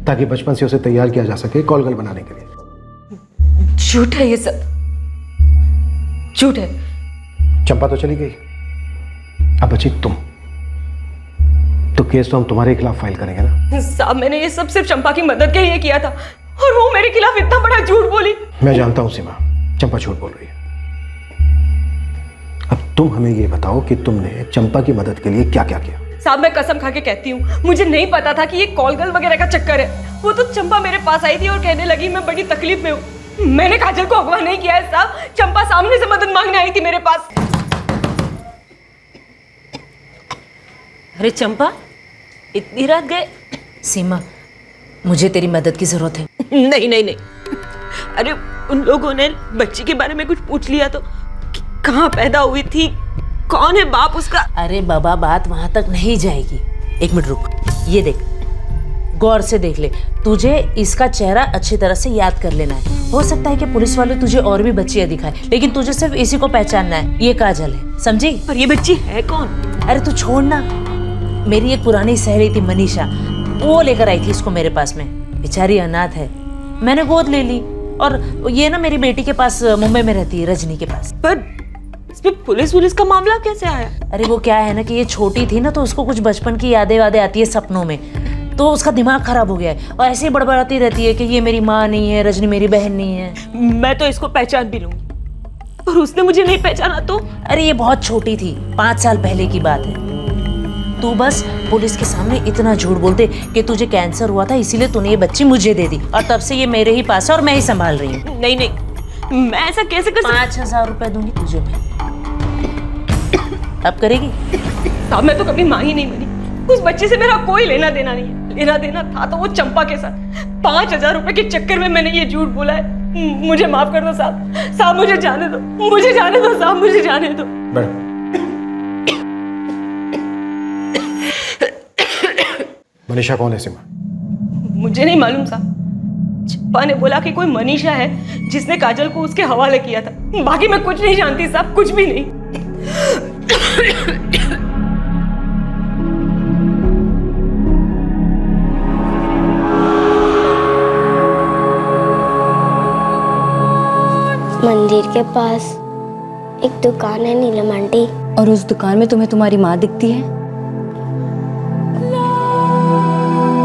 ताकि बचपन से उसे तैयार किया जा सके कॉल गर्ल बनाने के लिए। झूठ है ये सब, झूठ है। चंपा तो चली गई, अब बची तुम, तो केस तो हम तुम्हारे खिलाफ फाइल करेंगे ना। साहब, मैंने ये सब सिर्फ चंपा की मदद के लिए किया था, और वो मेरे खिलाफ इतना बड़ा झूठ बोली। मैं जानता हूं सीमा, चंपा झूठ बोल रही है। अब तुम हमें ये बताओ कि तुमने चंपा की मदद के लिए क्या क्या किया। साहब, मैं कसम खा के कहती हूँ, मुझे नहीं पता था कि ये कॉल गर्ल वगैरह का चक्कर है। वो तो चंपा मेरे पास आई थी और कहने लगी मैं बड़ी तकलीफ में हूँ। मैंने काजल को अगवा नहीं किया है साहब, चंपा सामने से मदद मांगने आई थी मेरे पास। अरे चंपा, इतनी रात गए? सीमा, मुझे तेरी मदद की जरूरत है। नहीं नहीं नहीं, अरे उन लोगों ने बच्ची के बारे में कुछ पूछ लिया तो, कहाँ पैदा हुई थी, कौन है बाप उसका। अरे बाबा, बात वहां तक नहीं जाएगी। एक मिनट रुक, ये देख, गौर से देख ले, तुझे इसका चेहरा अच्छी तरह से याद कर लेना है। हो सकता है कि पुलिस वाले तुझे और भी बच्चियां दिखाए, लेकिन तुझे सिर्फ इसी को पहचानना है। ये काजल है, समझी? पर ये बच्ची है कौन? अरे तू छोड़ ना, मेरी एक पुरानी सहेली थी मनीषा, वो लेकर आई थी इसको मेरे पास में। बेचारी अनाथ है, मैंने गोद ले ली, और ये ना मेरी बेटी के पास मुंबई में रहती है, रजनी के पास। पर इसमें पुलिस का मामला कैसे आया? अरे वो क्या है ना कि ये छोटी थी ना, तो उसको कुछ बचपन की यादें आती है सपनों में, तो उसका दिमाग खराब हो गया है और ऐसे ही बड़बड़ाती रहती है कि ये मेरी माँ नहीं है, रजनी मेरी बहन नहीं है। मैं तो इसको पहचान भी लूंगी, पर उसने मुझे नहीं पहचाना तो? अरे ये बहुत छोटी थी, 5 साल पहले की बात है। तू बस पुलिस के सामने इतना झूठ बोलते कि तुझे कैंसर हुआ था, इसीलिए तूने ये बच्ची मुझे दे दी, और तब से ये मेरे ही पास है और मैं ही संभाल रही हूँ। नहीं नहीं, मैं ऐसा कैसे कर सकती? 5,000 रुपए दूंगी तुझे मैं। अब करेगी? साहब, मैं तो कभी माँ ही नहीं बनी, उस बच्चे से मेरा कोई लेना देना नहीं है। लेना देना था तो वो चंपा के साथ। 5,000 रुपए के चक्कर में मैंने ये झूठ बोला है। मुझे माफ कर दो साहब, साहब मुझे जाने दो, मुझे जाने दो साहब, मुझे जाने दो। मनीषा कौन है सीमा? मुझे नहीं मालूम साहब, चंपा ने बोला कि कोई मनीषा है जिसने काजल को उसके हवाले किया था। बाकी मैं कुछ नहीं जानती साहब, कुछ भी नहीं। मंदिर के पास एक दुकान है नीलम आंटी। और उस दुकान में तुम्हें तुम्हारी माँ दिखती है?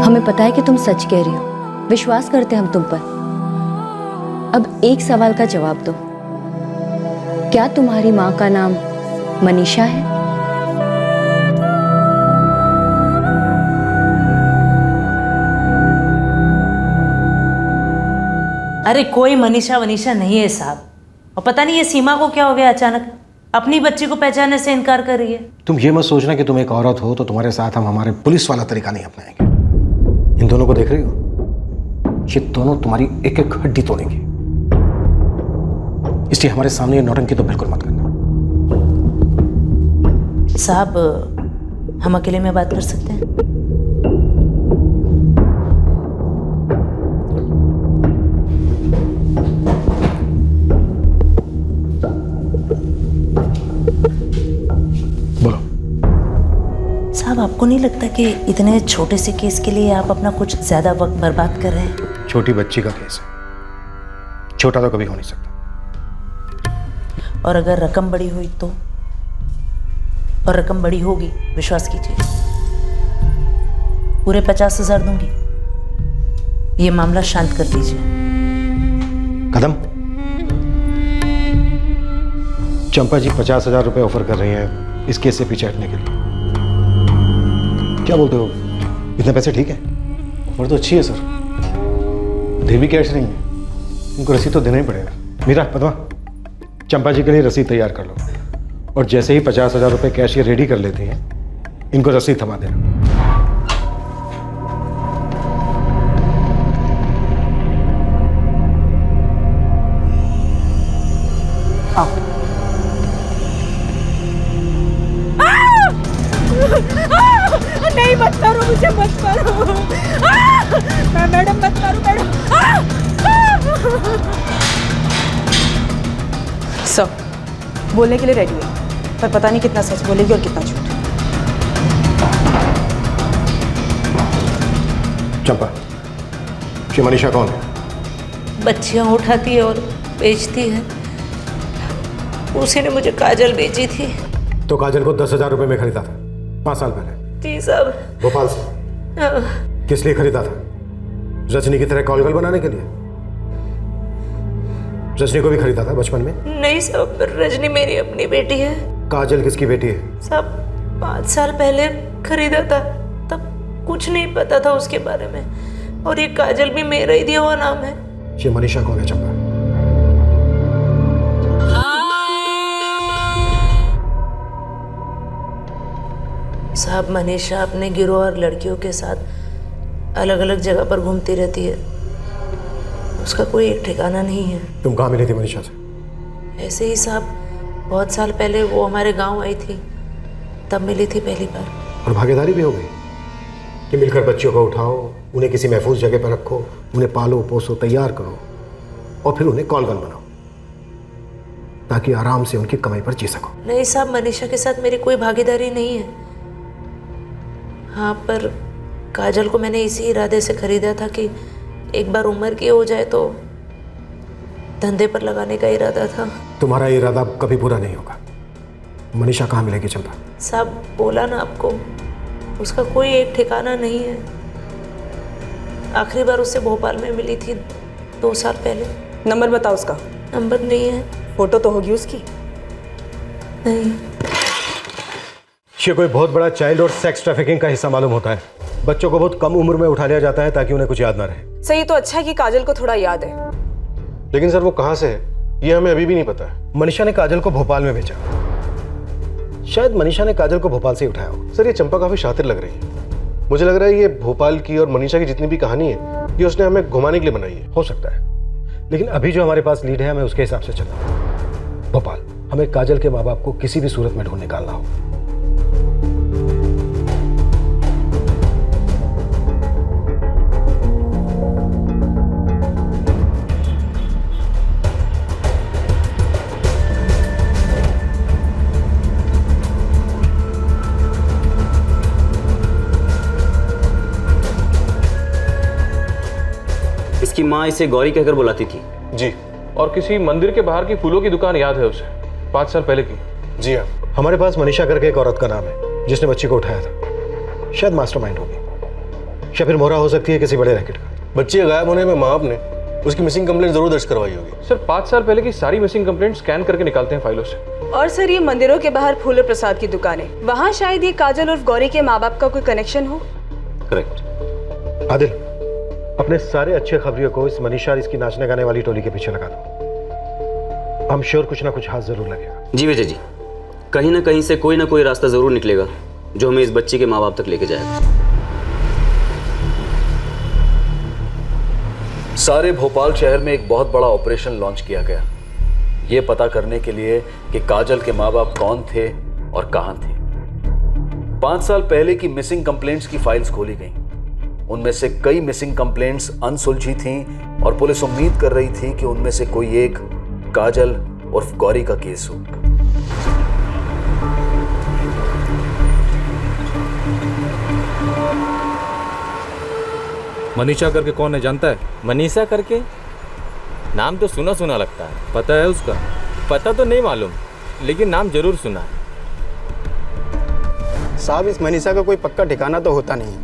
हमें पता है कि तुम सच कह रही हो, विश्वास करते हैं हम तुम पर। अब एक सवाल का जवाब दो, क्या तुम्हारी माँ का नाम मनीषा है? अरे कोई मनीषा वनीषा नहीं है साहब, और पता नहीं ये सीमा को क्या हो गया, अचानक अपनी बच्ची को पहचानने से इनकार कर रही है। तुम ये मत सोचना कि तुम एक औरत हो तो तुम्हारे साथ हम हमारे पुलिस वाला तरीका नहीं अपनाएंगे। इन दोनों को देख रही हो, ये दोनों तुम्हारी एक एक हड्डी तोड़ेंगे, इसलिए हमारे सामने ये नौटंकी तो बिल्कुल मत करना। साहब, हम अकेले में बात कर सकते हैं? बोलो। साहब, आपको नहीं लगता कि इतने छोटे से केस के लिए आप अपना कुछ ज्यादा वक्त बर्बाद कर रहे हैं? छोटी बच्ची का केस है, छोटा तो कभी हो नहीं सकता। और अगर रकम बड़ी हुई तो, और रकम बड़ी होगी, विश्वास कीजिए, पूरे 50,000 दूंगी। ये मामला शांत कर दीजिए। कदम, चंपा जी 50,000 रुपए ऑफर कर रही हैं इस केस से पीछे हटने के लिए। क्या बोलते हो, इतने पैसे ठीक है? और तो अच्छी है सर, देवी कैश नहीं है, इनको रसीद तो देना ही पड़ेगा। मीरा, पद्मा, चंपा जी के लिए रसीद तैयार कर लो, और जैसे ही 50,000 रुपए कैश ये रेडी कर लेते हैं, इनको रसीद थमा देना। नहीं, मत करो मुझे, मत करो। मैडम मत करो मैडम। सर, बोलने के लिए रेडी है, पर पता नहीं कितना सच बोलेगी और कितना झूठ। चंपा, श्री मनीषा कौन है? बच्चियां उठाती है और बेचती है। उसी ने मुझे काजल बेची थी। तो काजल को 10,000 रुपए में खरीदा था 5 साल पहले। जी साहब। भोपाल से? किस लिए खरीदा था? रजनी की तरह कॉलगल बनाने के लिए? रजनी को भी खरीदा था बचपन में? नहीं साहब, रजनी मेरी अपनी बेटी है। काजल किसकी बेटी है? साहब 5 साल पहले खरीदा था, तब कुछ नहीं पता था उसके बारे में, और ये काजल भी मेरा ही दिया हुआ नाम है। ये मनीषा कौन है चंपा? साहब मनीषा अपने गिरोह और लड़कियों के साथ अलग अलग जगह पर घूमती रहती है, उसका कोई एक ठिकाना नहीं है। तुम कहाँ मिली थी मनीषा से? ऐसे ही साहब, बहुत साल पहले वो हमारे गांव आई थी, तब मिली थी पहली बार। और भागीदारी भी हो गई कि मिलकर बच्चों को उठाओ, उन्हें किसी महफूज जगह पर रखो, उन्हें पालो पोसो, तैयार करो, और फिर उन्हें कॉलगल बनाओ ताकि आराम से उनकी कमाई पर जी सको। नहीं साहब, मनीषा के साथ मेरी कोई भागीदारी नहीं है। हाँ, पर काजल को मैंने इसी इरादे से खरीदा था कि एक बार उम्र की हो जाए तो धंधे पर लगाने का इरादा था। तुम्हारा इरादा कभी पूरा नहीं होगा। मनीषा कहाँ मिलेगी चंपा? साहब बोला ना आपको, उसका कोई एक ठिकाना नहीं है। आखिरी बार उससे भोपाल में मिली थी 2 साल पहले। नंबर बताओ उसका। नंबर नहीं है। फोटो तो होगी उसकी? नहीं। ये कोई बहुत बड़ा चाइल्ड और सेक्स ट्रैफिकिंग का हिस्सा मालूम होता है। बच्चों को बहुत कम उम्र में उठा लिया जाता है ताकि उन्हें कुछ याद ना रहे। सही तो अच्छा है कि काजल को थोड़ा याद है। लेकिन सर वो कहाँ से है ये हमें अभी भी नहीं पता है। मनीषा ने काजल को भोपाल में बेचा। शायद मनीषा ने काजल को भोपाल से ही उठाया हो। सर ये चंपा काफी शातिर लग रही है। मुझे लग रहा है ये भोपाल की और मनीषा की जितनी भी कहानी है ये उसने हमें घुमाने के लिए बनाई है। हो सकता है, लेकिन अभी जो हमारे पास लीड है हमें उसके हिसाब से चलना है। भोपाल, हमें काजल के माँ बाप को किसी भी सूरत में ढूंढ निकालना हो। इसकी माँ इसे गौरी कहकर बुलाती थी। जी, और किसी मंदिर के बाहर की फूलों की दुकान याद है उसे, 5 साल पहले की। जी हाँ, हमारे पास मनीषा करके एक औरत का नाम है जिसने बच्ची को उठाया था। शायद मास्टरमाइंड होगी, या फिर मोहरा हो सकती है किसी बड़े रैकेट का। बच्चे गायब होने में माँ बाप ने उसकी मिसिंग कंप्लेंट जरूर दर्ज करवाई होगी। सर 5 साल पहले की सारी मिसिंग कंप्लेंट स्कैन करके निकालते हैं फाइलों से। और सर ये मंदिरों के बाहर फूल और प्रसाद की दुकान है, वहाँ शायद ये काजल और गौरी के माँ बाप का कोई कनेक्शन हो। करेक्ट। आदिल, अपने सारे अच्छे खबरियों को इस मनीषा और इसकी नाचने गाने वाली टोली के पीछे लगा दो। हम श्योर कुछ ना कुछ हाथ जरूर लगेगा। जी विजय जी, कहीं ना कहीं से कोई ना कोई रास्ता जरूर निकलेगा जो हमें इस बच्चे के माँ बाप तक लेके जाएगा। सारे भोपाल शहर में एक बहुत बड़ा ऑपरेशन लॉन्च किया गया, ये पता करने के लिए कि काजल के माँ बाप कौन थे और कहां थे। 5 साल पहले की मिसिंग कंप्लेंट्स की फाइल्स खोली गईं। उनमें से कई मिसिंग कंप्लेंट्स अनसुलझी थीं और पुलिस उम्मीद कर रही थी कि उनमें से कोई एक काजल और गौरी का केस हो। मनीषा करके कौन है जानता है? मनीषा करके नाम तो सुना सुना लगता है। पता है उसका? पता तो नहीं मालूम, लेकिन नाम जरूर सुना है। साहब, इस मनीषा का कोई पक्का ठिकाना तो होता नहीं,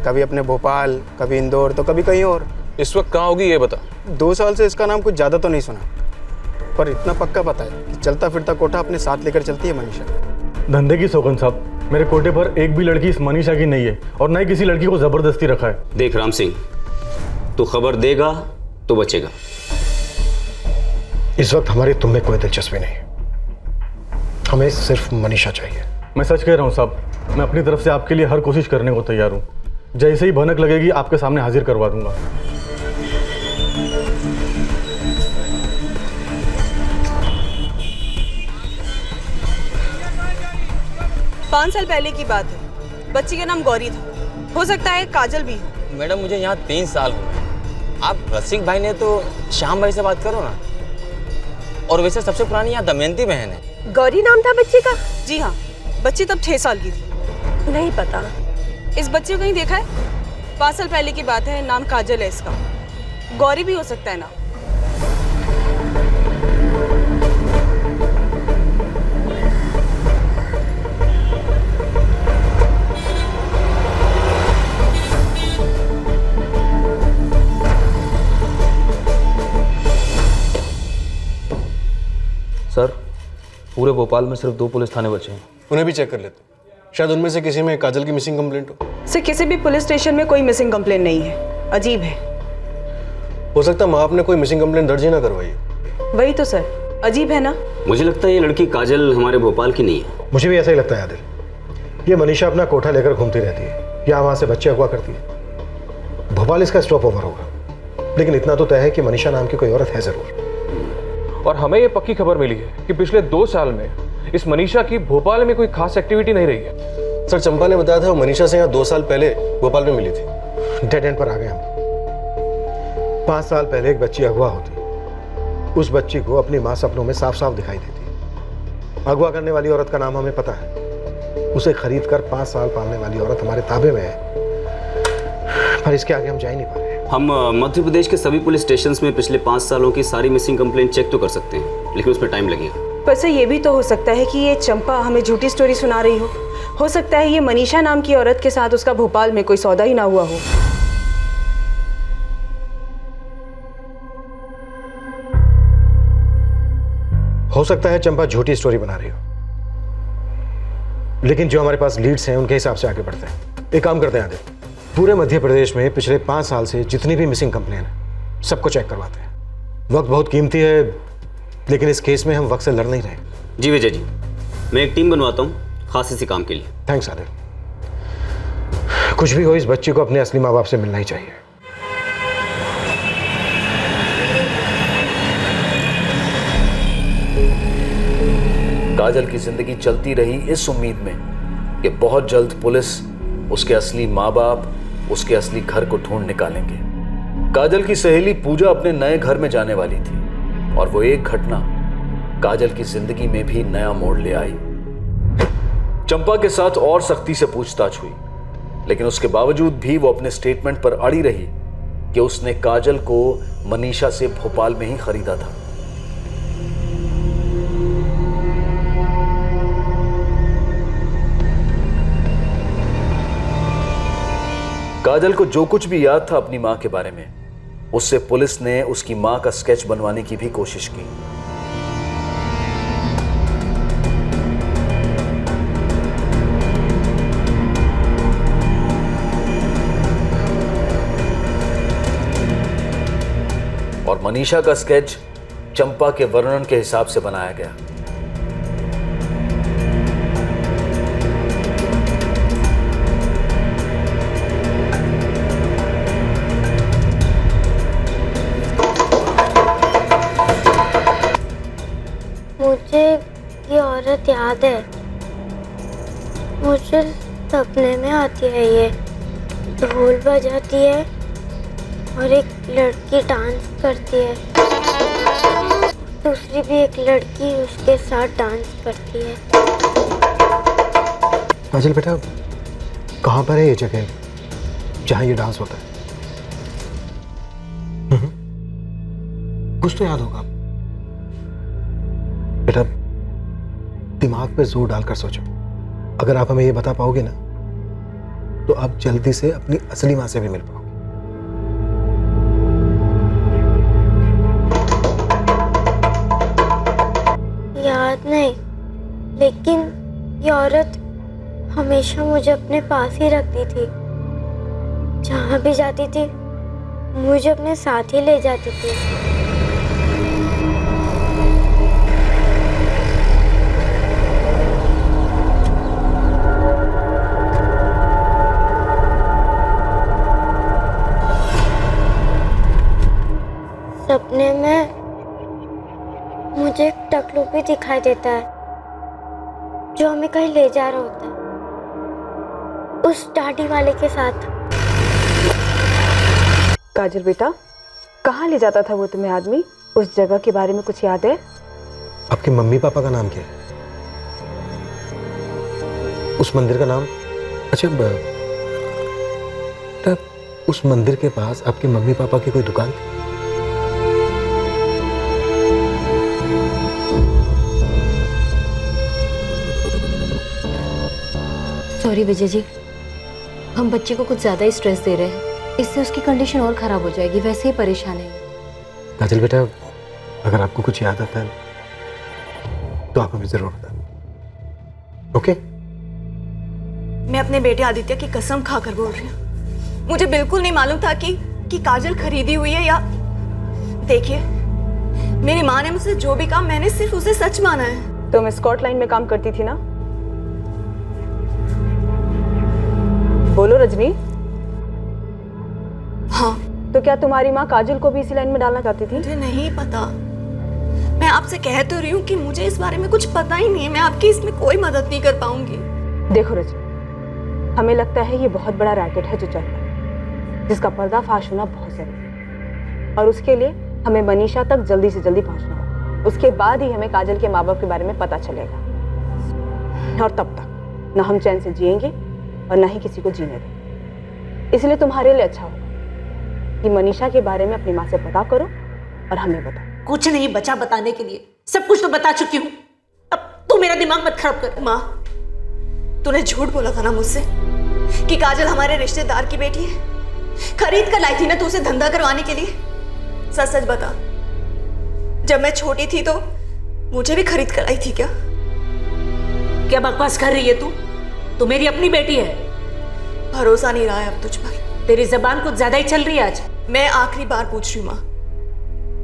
कभी अपने भोपाल, कभी इंदौर, तो कभी कहीं और। इस वक्त कहाँ होगी ये बता। 2 साल से इसका नाम कुछ ज़्यादा तो नहीं सुना, पर इतना पक्का पता है कि चलता फिरता कोठा अपने साथ लेकर चलती है मनीषा। धंधे की सौगन साहब, मेरे कोटे पर एक भी लड़की इस मनीषा की नहीं है और न ही किसी लड़की को जबरदस्ती रखा है। देख राम सिंह, तू खबर देगा तो बचेगा। इस वक्त हमारी तुम में कोई दिलचस्पी नहीं, हमें सिर्फ मनीषा चाहिए। मैं सच कह रहा हूँ साहब, मैं अपनी तरफ से आपके लिए हर कोशिश करने को तैयार हूँ। जैसे ही भनक लगेगी आपके सामने हाजिर करवा दूंगा। 5 साल पहले की बात है, बच्ची का नाम गौरी था, हो सकता है काजल भी हो। मैडम मुझे यहाँ 3 साल हुए। आप रसिक भाई ने तो श्याम भाई से बात करो ना। और वैसे सबसे पुरानी यहाँ दमयंती बहन है। गौरी नाम था बच्ची का? जी हाँ, बच्ची तब 6 साल की थी। नहीं पता। इस बच्चे को कहीं देखा है? 5 साल पहले की बात है, नाम काजल है इसका। गौरी भी हो सकता है ना। सर, पूरे भोपाल में सिर्फ 2 पुलिस थाने बचे हैं। उन्हें भी चेक कर लेते, शायद उनमें से किसी में काजल की मिसिंग कंप्लेंट हो। सर, किसी भी पुलिस स्टेशन में कोई मिसिंग कंप्लेंट नहीं है। अजीब है। हो सकता है माँ आपने कोई मिसिंग कंप्लेंट दर्ज ही ना करवाई। वही तो सर, अजीब है ना। मुझे लगता है ये लड़की काजल हमारे भोपाल की नहीं है। मुझे भी ऐसा ही लगता है आदिल, ये मनीषा अपना कोठा लेकर घूमती रहती है या वहाँ से बच्चे अगवा करती है। भोपाल इसका स्टॉप ओवर होगा, लेकिन इतना तो तय है कि मनीषा नाम की कोई औरत है जरूर। और हमें ये पक्की खबर मिली है कि पिछले 2 साल में इस मनीषा की भोपाल में कोई खास एक्टिविटी नहीं रही है। सर, चंपा ने बताया था वो मनीषा से यहाँ 2 साल पहले भोपाल में मिली थी। डेड एंड पर आ गए हम। 5 साल पहले एक बच्ची अगवा होती, उस बच्ची को अपनी माँ सपनों में साफ साफ दिखाई देती। अगवा करने वाली औरत का नाम हमें पता है, उसे खरीद कर 5 साल पालने वाली औरत हमारे ताबे में है, पर इसके आगे हम जा ही नहीं पा रहे। हम मध्य प्रदेश के सभी पुलिस स्टेशंस में पिछले 5 सालों की सारी मिसिंग कंप्लेंट चेक तो कर सकते हैं, लेकिन उसमें टाइम लगेगा। पर सर, ये भी तो हो सकता है कि ये चंपा हमें झूठी स्टोरी सुना रही हो सकता है ये मनीषा नाम की औरत के साथ उसका भोपाल में कोई सौदा ही ना हुआ हो। हो सकता है चंपा झूठी स्टोरी बना रही हो, लेकिन जो हमारे पास लीड्स हैं उनके हिसाब से आगे बढ़ते हैं। एक काम करते हैं आदित्य, पूरे मध्य प्रदेश में पिछले 5 साल से जितनी भी मिसिंग कंप्लेन है सबको चेक करवाते हैं। वक्त बहुत कीमती है, लेकिन इस केस में हम वक्त से लड़ नहीं रहे। जी विजय जी, मैं एक टीम बनवाता हूँ खास इसी काम के लिए। थैंक्स आदित्य। कुछ भी हो, इस बच्ची को अपने असली माँ बाप से मिलना ही चाहिए। काजल की जिंदगी चलती रही इस उम्मीद में कि बहुत जल्द पुलिस उसके असली माँ बाप, उसके असली घर को ढूंढ निकालेंगे। काजल की सहेली पूजा अपने नए घर में जाने वाली थी और वो एक घटना काजल की जिंदगी में भी नया मोड़ ले आई। चंपा के साथ और सख्ती से पूछताछ हुई, लेकिन उसके बावजूद भी वो अपने स्टेटमेंट पर अड़ी रही कि उसने काजल को मनीषा से भोपाल में ही खरीदा था। काजल को जो कुछ भी याद था अपनी मां के बारे में, उससे पुलिस ने उसकी मां का स्केच बनवाने की भी कोशिश की। और मनीषा का स्केच चंपा के वर्णन के हिसाब से बनाया गया। मुझे ये औरत याद है, मुझे सपने में आती है। ये ढोल बजाती है और एक लड़की डांस करती है, दूसरी भी एक लड़की उसके साथ डांस करती है। काजल बेटा, कहाँ पर है ये जगह जहाँ ये डांस होता है? कुछ तो याद होगा। बेटा दिमाग पे जोर डालकर सोचो। अगर आप हमें ये बता पाओगे ना तो आप जल्दी से अपनी असली मां से भी मिल पाओगे। याद नहीं, लेकिन ये औरत हमेशा मुझे अपने पास ही रखती थी। जहाँ भी जाती थी मुझे अपने साथ ही ले जाती थी। सपने में मुझे एक टकलू भी दिखाई देता है जो हमें कहीं ले जा रहा होता है, उस दाढ़ी वाले के साथ। काजल बेटा, कहाँ ले जाता था वो तुम्हें आदमी? उस जगह के बारे में कुछ याद है? आपके मम्मी पापा का नाम क्या है? उस मंदिर का नाम? अच्छा तब उस मंदिर के पास आपके मम्मी पापा की कोई दुकान थी? सॉरी विजय जी, हम बच्चे को कुछ ज़्यादा ही स्ट्रेस दे रहे हैं, इससे उसकी कंडीशन और ख़राब हो जाएगी। वैसे ही परेशान है। काजल बेटा, अगर आपको कुछ याद आता है तो आप हमें ज़रूर बताएं, ओके? मैं अपने बेटे आदित्य की कसम खाकर बोल रही हूँ, मुझे बिल्कुल नहीं मालूम था कि काजल खरीदी हुई है या। देखिए, मेरी माँ ने मुझसे जो भी कहा मैंने सिर्फ उसे सच माना है। तुम स्कॉट लाइन में काम करती थी ना? बोलो रजनी। हाँ। तो क्या तुम्हारी माँ काजल को भी इसी लाइन में डालना चाहती थी? मुझे नहीं पता। मैं आपसे कह तो रही हूँ कि मुझे इस बारे में कुछ पता ही नहीं है। मैं आपकी इसमें कोई मदद नहीं कर पाऊंगी। देखो रजनी, हमें लगता है ये बहुत बड़ा रैकेट है जो चल रहा है, जिसका पर्दाफाश होना बहुत जरूरी है, और उसके लिए हमें मनीषा तक जल्दी से जल्दी पहुंचना होगा। उसके बाद ही हमें काजल के माँ बाप के बारे में पता चलेगा, और तब तक ना हम चैन से जिएंगे और ना ही किसी को जीने दें। इसलिए तुम्हारे लिए अच्छा होगा कि मनीषा के बारे में अपनी माँ से पता करो और हमें बताओ। कुछ नहीं बचा बताने के लिए, सब कुछ तो बता चुकी हूँ। अब तू मेरा दिमाग मत खराब कर। माँ, तूने झूठ बोला था ना मुझसे कि काजल हमारे रिश्तेदार की बेटी है। खरीद कर लाई थी ना तू उसे धंधा करवाने के लिए। सच सच बता, जब मैं छोटी थी तो मुझे भी खरीद कर आई थी क्या? क्या बकवास कर रही है तू? तू मेरी अपनी बेटी है। भरोसा नहीं रहा है अब तुझ पर। तेरी जबान कुछ ज्यादा ही चल रही है आज। मैं आखिरी बार पूछ रही हूँ माँ,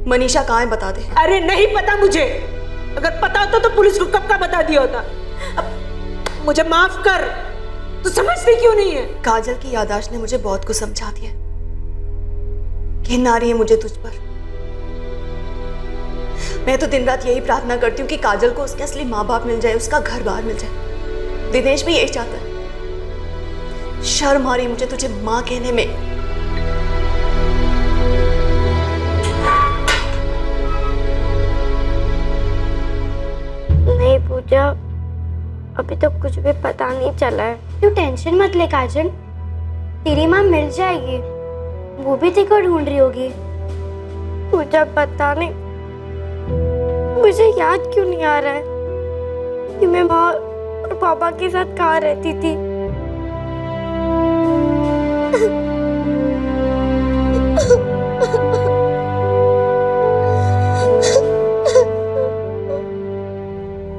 मनीषा कहाँ है बता दे। अरे नहीं पता मुझे। अगर पता होता तो पुलिस को कब का बता दिया होता। अब मुझे माफ कर, तू समझती क्यों नहीं है? काजल की याददाश्त ने मुझे बहुत कुछ समझा दिया। घिन आ रही है मुझे तुझ पर। मैं तो दिन रात यही प्रार्थना करती हूँ कि काजल को उसके असली माँ बाप मिल जाए, उसका घर बार मिल जाए। दिनेश भी यही चाहता है। शर्म आ रही मुझे तुझे माँ कहने में। नहीं पूजा, अभी तो कुछ भी पता नहीं चला है। तू टेंशन मत ले काजल, तेरी माँ मिल जाएगी। वो भी तेरे को ढूंढ रही होगी। पूजा पता नहीं मुझे याद क्यों नहीं आ रहा है कि मैं माँ और पापा के साथ कहाँ रहती थी।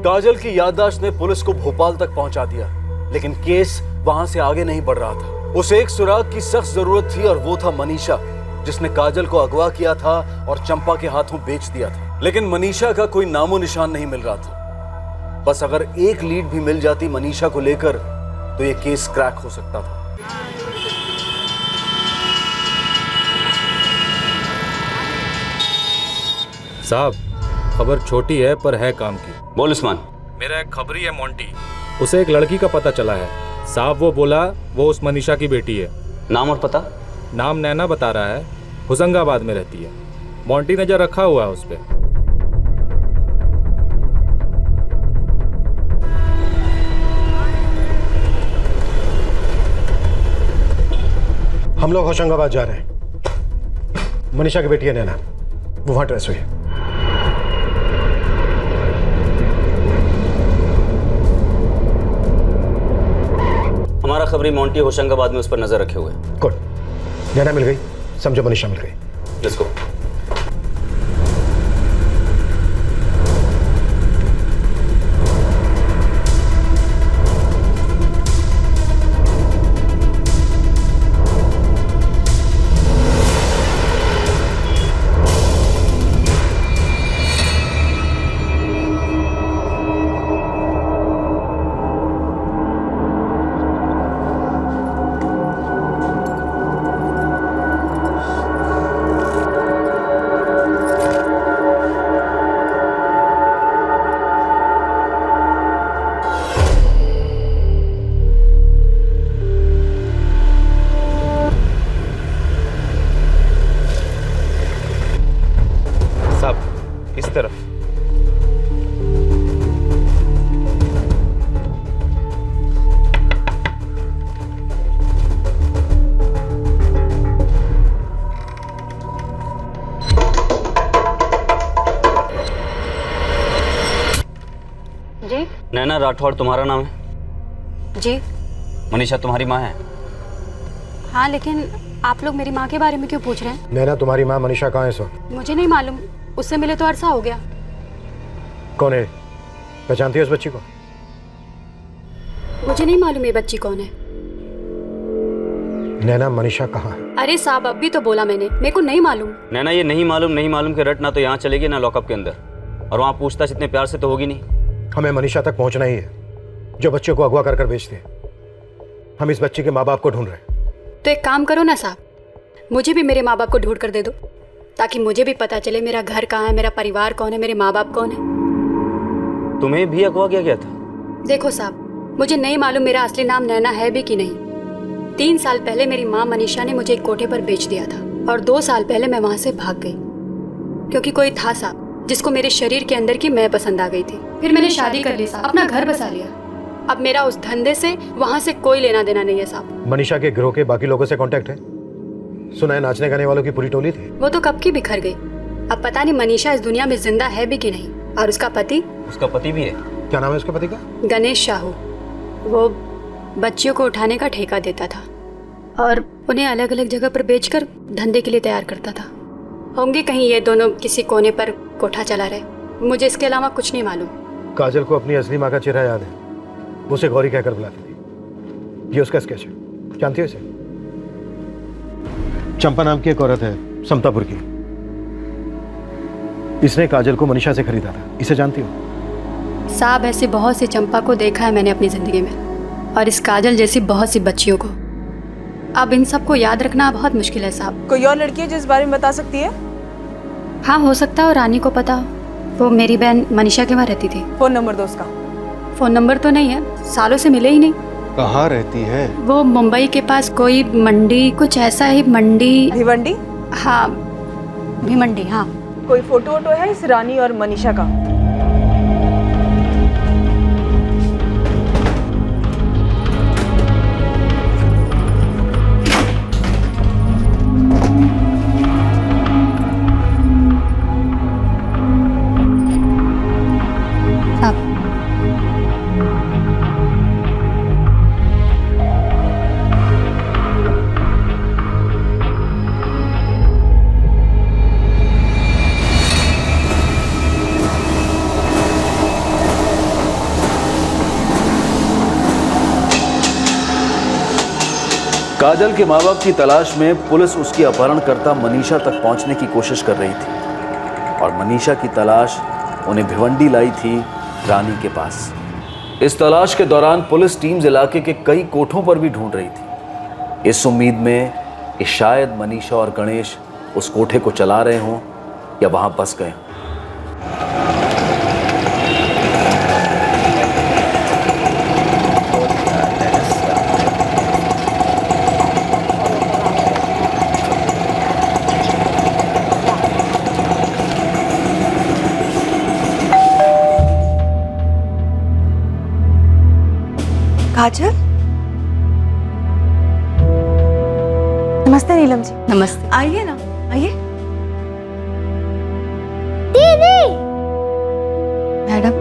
काजल की याददाश्त ने पुलिस को भोपाल तक पहुंचा दिया, लेकिन केस वहां से आगे नहीं बढ़ रहा था। उसे एक सुराग की सख्त जरूरत थी और वो था मनीषा, जिसने काजल को अगवा किया था और चंपा के हाथों बेच दिया था। लेकिन मनीषा का कोई नामो निशान नहीं मिल रहा था। बस अगर एक लीड भी मिल जाती मनीषा को लेकर तो ये केस क्रैक हो सकता था। साहब, खबर छोटी है पर है काम की। बोल उस्मान। मेरा एक खबरी है मोंटी, उसे एक लड़की का पता चला है। साहब वो बोला वो उस मनीषा की बेटी है। नाम और पता? नाम नैना बता रहा है, होशंगाबाद में रहती है। मोंटी नजर रखा हुआ है उस पर। हम लोग होशंगाबाद जा रहे हैं। मनीषा की बेटी है नैना, वो वहां ट्रेस हुई है। खबरी मोंटी होशंगाबाद में उस पर नजर रखे हुए। गुड, नैना मिल गई, समझो मनीषा मिल गई। Let's go. इस तरफ। जी नैना राठौड़ तुम्हारा नाम है? जी मनीषा तुम्हारी माँ है? हाँ, लेकिन आप लोग मेरी माँ के बारे में क्यों पूछ रहे हैं? नैना तुम्हारी माँ मनीषा कहाँ है इस वक्त? मुझे नहीं मालूम, उससे मिले तो अरसा हो गया। कौन है? पहचानती हो उस बच्ची को? मुझे नहीं मालूम ये बच्ची कौन है। नैना मनीषा कहाँ है? अरे साहब, अब भी तो बोला मैंने, मेरे को नहीं मालूम। नैना ये नहीं मालूम के रट ना तो यहाँ चलेगी ना लॉकअप के अंदर, और वहाँ पूछताछ इतने प्यार से तो होगी नहीं। हमें मनीषा तक पहुँचना ही है, जो बच्चे को अगवा कर बेचते हैं। हम इस बच्ची के माँ बाप को ढूंढ रहे हैं। तो एक काम करो ना साहब, मुझे भी मेरे माँ बाप को ढूंढ कर दे दो, ताकि मुझे भी पता चले मेरा घर कहाँ है, मेरा परिवार कौन है, मेरे माँ बाप कौन है। तुम्हें भी अगवा किया गया था? देखो साहब, मुझे नहीं मालूम मेरा असली नाम नैना है भी कि नहीं। 3 साल पहले मेरी माँ मनीषा ने मुझे एक कोठे पर बेच दिया था, और 2 साल पहले मैं वहाँ से भाग गई, क्योंकि कोई था साहब जिसको मेरे शरीर के अंदर की मैं पसंद आ गई थी। फिर मैंने शादी कर ली साहब, अपना घर बसा लिया। अब मेरा उस धंधे से, वहाँ से कोई लेना देना नहीं है साहब। मनीषा के गिरोह के बाकी लोगों से कांटेक्ट है? सुना है नाचने गाने वालों की पूरी टोली थी। वो तो कब की बिखर गई। अब पता नहीं मनीषा इस दुनिया में जिंदा है भी कि नहीं। और उसका पति? उसका पति भी है। क्या नाम है उसके पति का? गणेश शाहू। वो बच्चियों को उठाने का ठेका देता था और उन्हें अलग अलग जगह पर बेचकर धंधे के लिए तैयार करता था। होंगे कहीं ये दोनों किसी कोने पर कोठा चला रहे, मुझे इसके अलावा कुछ नहीं मालूम। काजल को अपनी असली माँ का चेहरा याद है, वो उसे गौरी कहकर बुलाती थी। ये उसका स्केच है, जानती हो इसे? चंपा नाम की एक औरत है समतापुर की, इसने काजल को मनीषा से खरीदा था। इसे जानती हो? साहब, ऐसी बहुत सी चंपा को देखा है मैंने अपनी जिंदगी में, और इस काजल जैसी बहुत सी बच्चियों को। अब इन सबको याद रखना बहुत मुश्किल है साहब। कोई और लड़की है जिस बारे में बता सकती है? हाँ, हो सकता है और रानी को पता हो। वो मेरी बहन मनीषा के वहाँ रहती थी। फोन नंबर दो उसका। फोन नंबर तो नहीं है, सालों से मिले ही नहीं। कहाँ रहती है? वो मुंबई के पास कोई मंडी, कुछ ऐसा ही मंडी। भिवंडी? हाँ, भिवंडी। हाँ। कोई फोटो वोटो है इस रानी और मनीषा का? काजल के माँ बाप की तलाश में पुलिस उसकी अपहरणकर्ता मनीषा तक पहुंचने की कोशिश कर रही थी, और मनीषा की तलाश उन्हें भिवंडी लाई थी रानी के पास। इस तलाश के दौरान पुलिस टीम्स इलाके के कई कोठों पर भी ढूंढ रही थी, इस उम्मीद में कि शायद मनीषा और गणेश उस कोठे को चला रहे हों या वहां बस गए हों। काजल? नमस्ते नीलम जी। नमस्ते। आइए ना, आइए। दीदी! मैडम,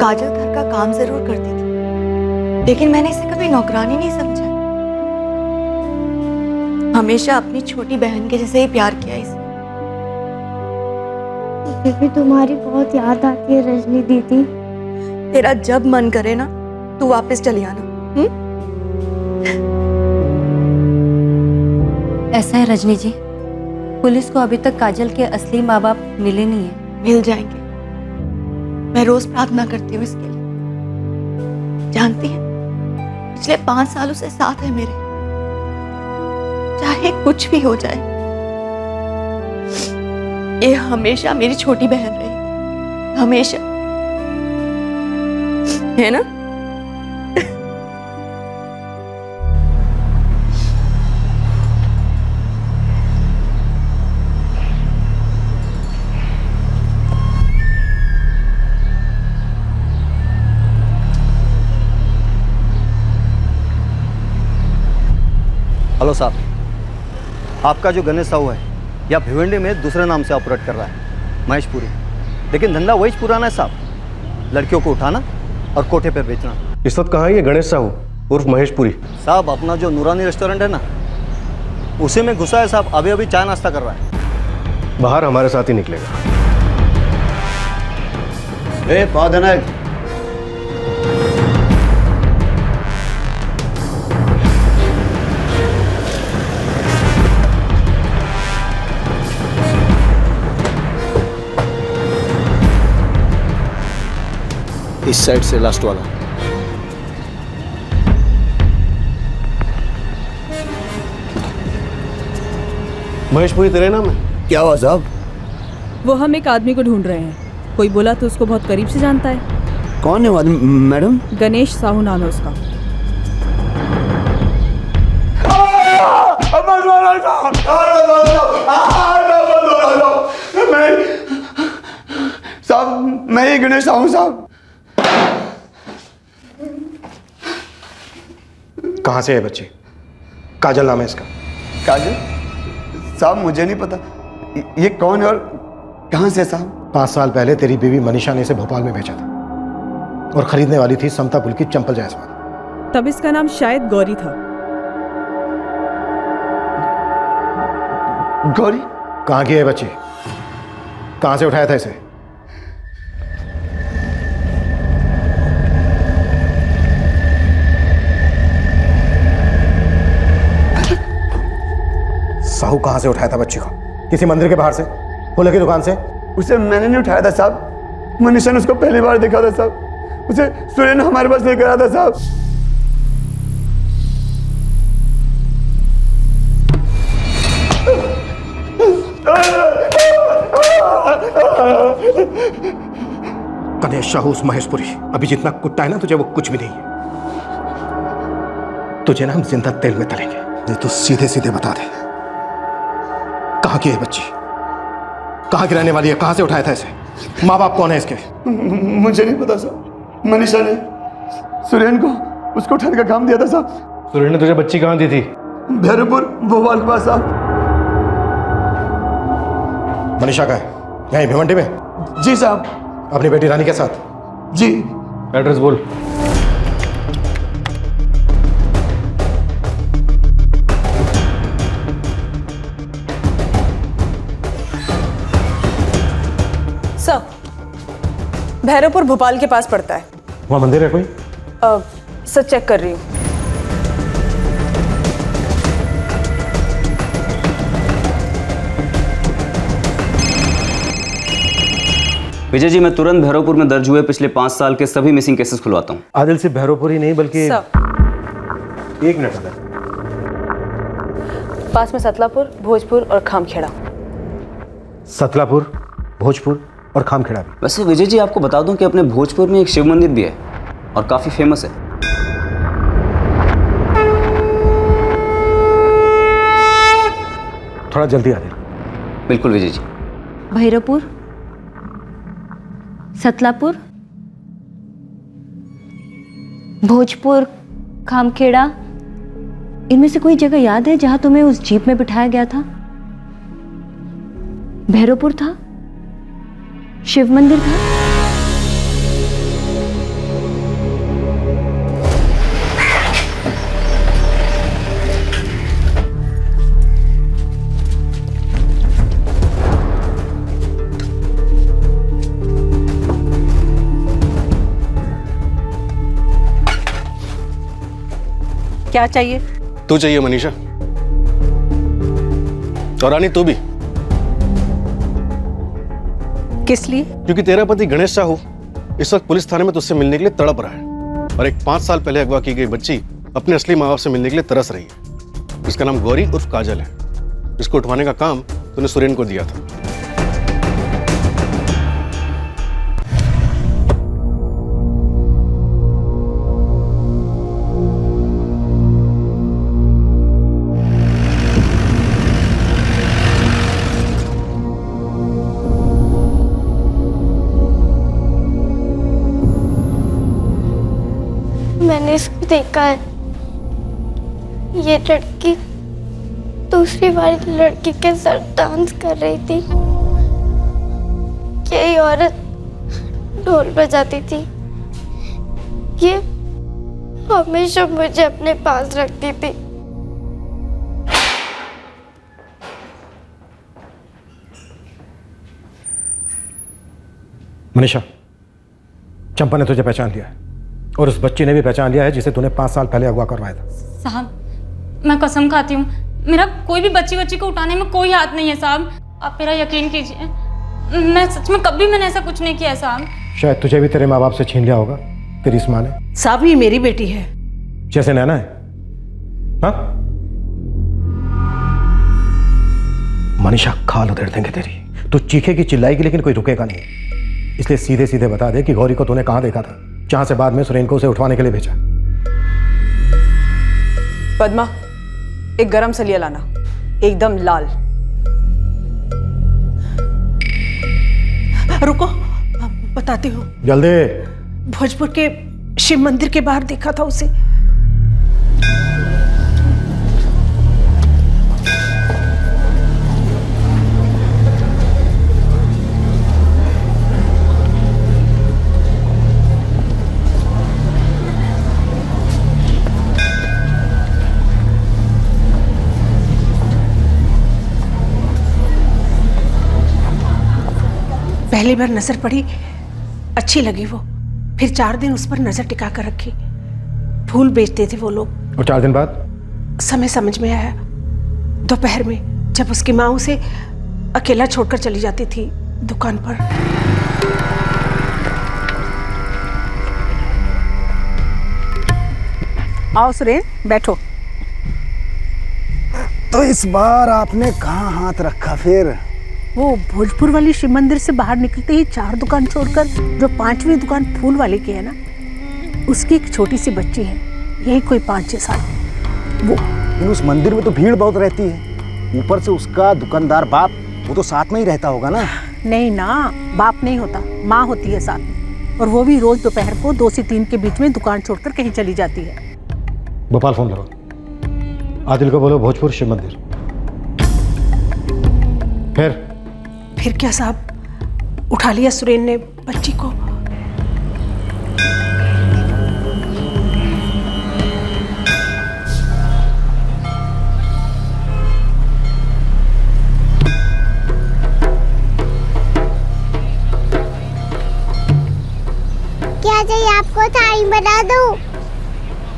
काजल घर का काम जरूर करती थी, लेकिन मैंने इसे कभी नौकरानी नहीं समझा। हमेशा अपनी छोटी बहन के जैसे ही प्यार किया इसे। मुझे भी तुम्हारी बहुत याद आती है रजनी दीदी। तेरा जब मन करे ना तू वापस चली आना। ऐसा है रजनी जी, पुलिस को अभी तक काजल के असली माँ बाप मिले नहीं है। मिल जाएंगे। मैं रोज प्रार्थना करती हूँ इसके लिए। जानती है, पिछले 5 सालों से साथ है मेरे, चाहे कुछ भी हो जाए। ये हमेशा मेरी छोटी बहन रही, हमेशा, है ना? हेलो साहब, आपका जो गणेश साहू है या भिवंडी में दूसरे नाम से ऑपरेट कर रहा है, महेशपुरी, लेकिन धंधा वही पुराना है साहब, लड़कियों को उठाना और कोठे पर बेचना। इस वक्त कहाँ है ये गणेश साहू उर्फ महेशपुरी? साहब अपना जो नूरानी रेस्टोरेंट है ना, उसी में घुसा है साहब। अभी अभी चाय नाश्ता कर रहा है। बाहर हमारे साथ ही निकलेगा। इस साइड से लास्ट वाला। महेशपुरी तेरे नाम है? क्या हुआ साहब? वो हम एक आदमी को ढूंढ रहे हैं। कोई बोला तो उसको बहुत करीब से जानता है। कौन है वो आदमी मैडम? गणेश साहू नाम है उसका। साहब मैं ही गणेश साहू साहब। कहाँ से है बच्ची? काजल नाम है इसका। काजल? साहब मुझे नहीं पता ये कौन है और कहाँ से साहब। 5 साल पहले तेरी बीवी मनीषा ने इसे भोपाल में भेजा था और खरीदने वाली थी समता पुल की चंपल जायसवाल। तब इसका नाम शायद गौरी था। गौरी? कहाँ की है बच्ची? कहाँ से उठाया था इसे? साहू कहाँ से उठाया था बच्ची को? किसी मंदिर के बाहर से? फूलों की दुकान से? उसे मैंने नहीं उठाया था साहब। मनीषा ने उसको पहली बार देखा था साहब। उसे सूर्य ने हमारे पास लेकर आया था साहब। गणेश साहू उस महेशपुरी अभी जितना कुत्ता है ना तुझे, वो कुछ भी नहीं है। तुझे ना हम जिंदा तेल में तलेंगे। ये तो सीधे सीधे बता दे, कहाँ की है बच्ची? कहाँ की रहने वाली है? कहाँ से उठाया था इसे? माँ बाप कौन है इसके? मुझे नहीं पता साहब। मनीषा ने सुरेन को उसको उठाने का काम दिया था साहब। सुरेन ने तुझे बच्ची कहाँ दी थी? भैरवपुर भोपाल के पास साहब। मनीषा का है यहीं भिवंडी में? जी साहब। अपनी बेटी रानी के साथ? जी। एड्रेस बोल। सर, भैरवपुर भोपाल के पास पड़ता है। वहाँ मंदिर है कोई? सर चेक कर रही हूँ। विजय जी, मैं तुरंत भैरवपुर में दर्ज हुए पिछले 5 साल के सभी मिसिंग केसेस खुलवाता हूँ। आदिल सिर्फ भैरवपुर ही नहीं बल्कि एक मिनट अगर पास में सतलापुर, भोजपुर और खामखेड़ा। सतलापुर, भोजपुर और खामखेड़ा भी। वैसे विजय जी आपको बता दूं कि अपने भोजपुर में एक शिव मंदिर भी है और काफी फेमस है। थोड़ा जल्दी आ दे। बिल्कुल विजय जी। भैरवपुर, सतलापुर, भोजपुर, खामखेड़ा, इनमें से कोई जगह याद है जहां तुम्हें उस जीप में बिठाया गया था? भैरवपुर था, शिव मंदिर था। क्या चाहिए? तू चाहिए मनीषा, और रानी तू भी। किस लिए? क्योंकि तेरा पति गणेश साहू इस वक्त पुलिस थाने में तुझसे मिलने के लिए तड़प रहा है, और एक 5 साल पहले अगवा की गई बच्ची अपने असली माँ बाप से मिलने के लिए तरस रही है। इसका नाम गौरी उर्फ काजल है। इसको उठवाने का काम तूने सुरेन को दिया था। मैंने इसको देखा है। ये लड़की दूसरी वाली लड़की के साथ डांस कर रही थी। यही औरत ढोल बजाती थी। ये हमेशा मुझे अपने पास रखती थी। मनीषा, चंपा ने तुझे पहचान लिया है, और उस बच्ची ने भी पहचान लिया है जिसे तूने 5 साल पहले अगवा करवाया था। साहब, मैं कसम खाती हूँ, मेरा कोई भी बच्ची को उठाने में कोई हाथ नहीं है साहब। आप मेरा यकीन कीजिए, मैं सच में कभी मैंने ऐसा कुछ नहीं किया है साहब। शायद तुझे भी तेरे माँ बाप से छीन लिया होगा तेरी इस माँ ने। साहब, ये मेरी बेटी है। जैसे नैना है। हाँ? मनीषा, खाल उधेड़ देंगे तेरी। तू चीखेगी चिल्लाएगी लेकिन कोई रुकेगा नहीं। इसलिए सीधे सीधे बता दे कि गौरी को तूने कहाँ देखा था, जहां से बाद में सुरेन को उसे उठवाने के लिए भेजा। पद्मा, एक गरम सलिया लाना, एकदम लाल। रुको, बताती हूँ। जल्दी। भोजपुर के शिव मंदिर के बाहर देखा था उसे। पहली बार नजर पड़ी, अच्छी लगी वो। फिर 4 दिन उस पर नजर टिका कर रखी। फूल बेचते थे वो लोग। और 4 दिन बाद? समय समझ में आया, दोपहर में, जब उसकी माँ उसे अकेला छोड़कर चली जाती थी दुकान पर। आओ सुरेन, बैठो। तो इस बार आपने कहाँ हाथ रखा फिर? वो भोजपुर वाली शिव मंदिर से बाहर निकलते ही 4 दुकान छोड़कर जो 5वीं दुकान फूल वाले की है ना, उसकी एक छोटी सी बच्ची है, यही कोई 5-6 साल। वो उस मंदिर में तो भीड़ बहुत रहती है, ऊपर से उसका दुकानदार बाप, वो तो साथ में ही रहता होगा ना? नहीं ना, बाप नहीं होता, माँ होती है साथ में, और वो भी रोज दोपहर को 2 से 3 के बीच में दुकान छोड़कर कहीं चली जाती है। भोपाल फोन करो, आदिल को बोलो भोजपुर शिव मंदिर। फिर क्या साहब, उठा लिया सुरेन ने बच्ची को। क्या चाहिए आपको? थाली बना दूं?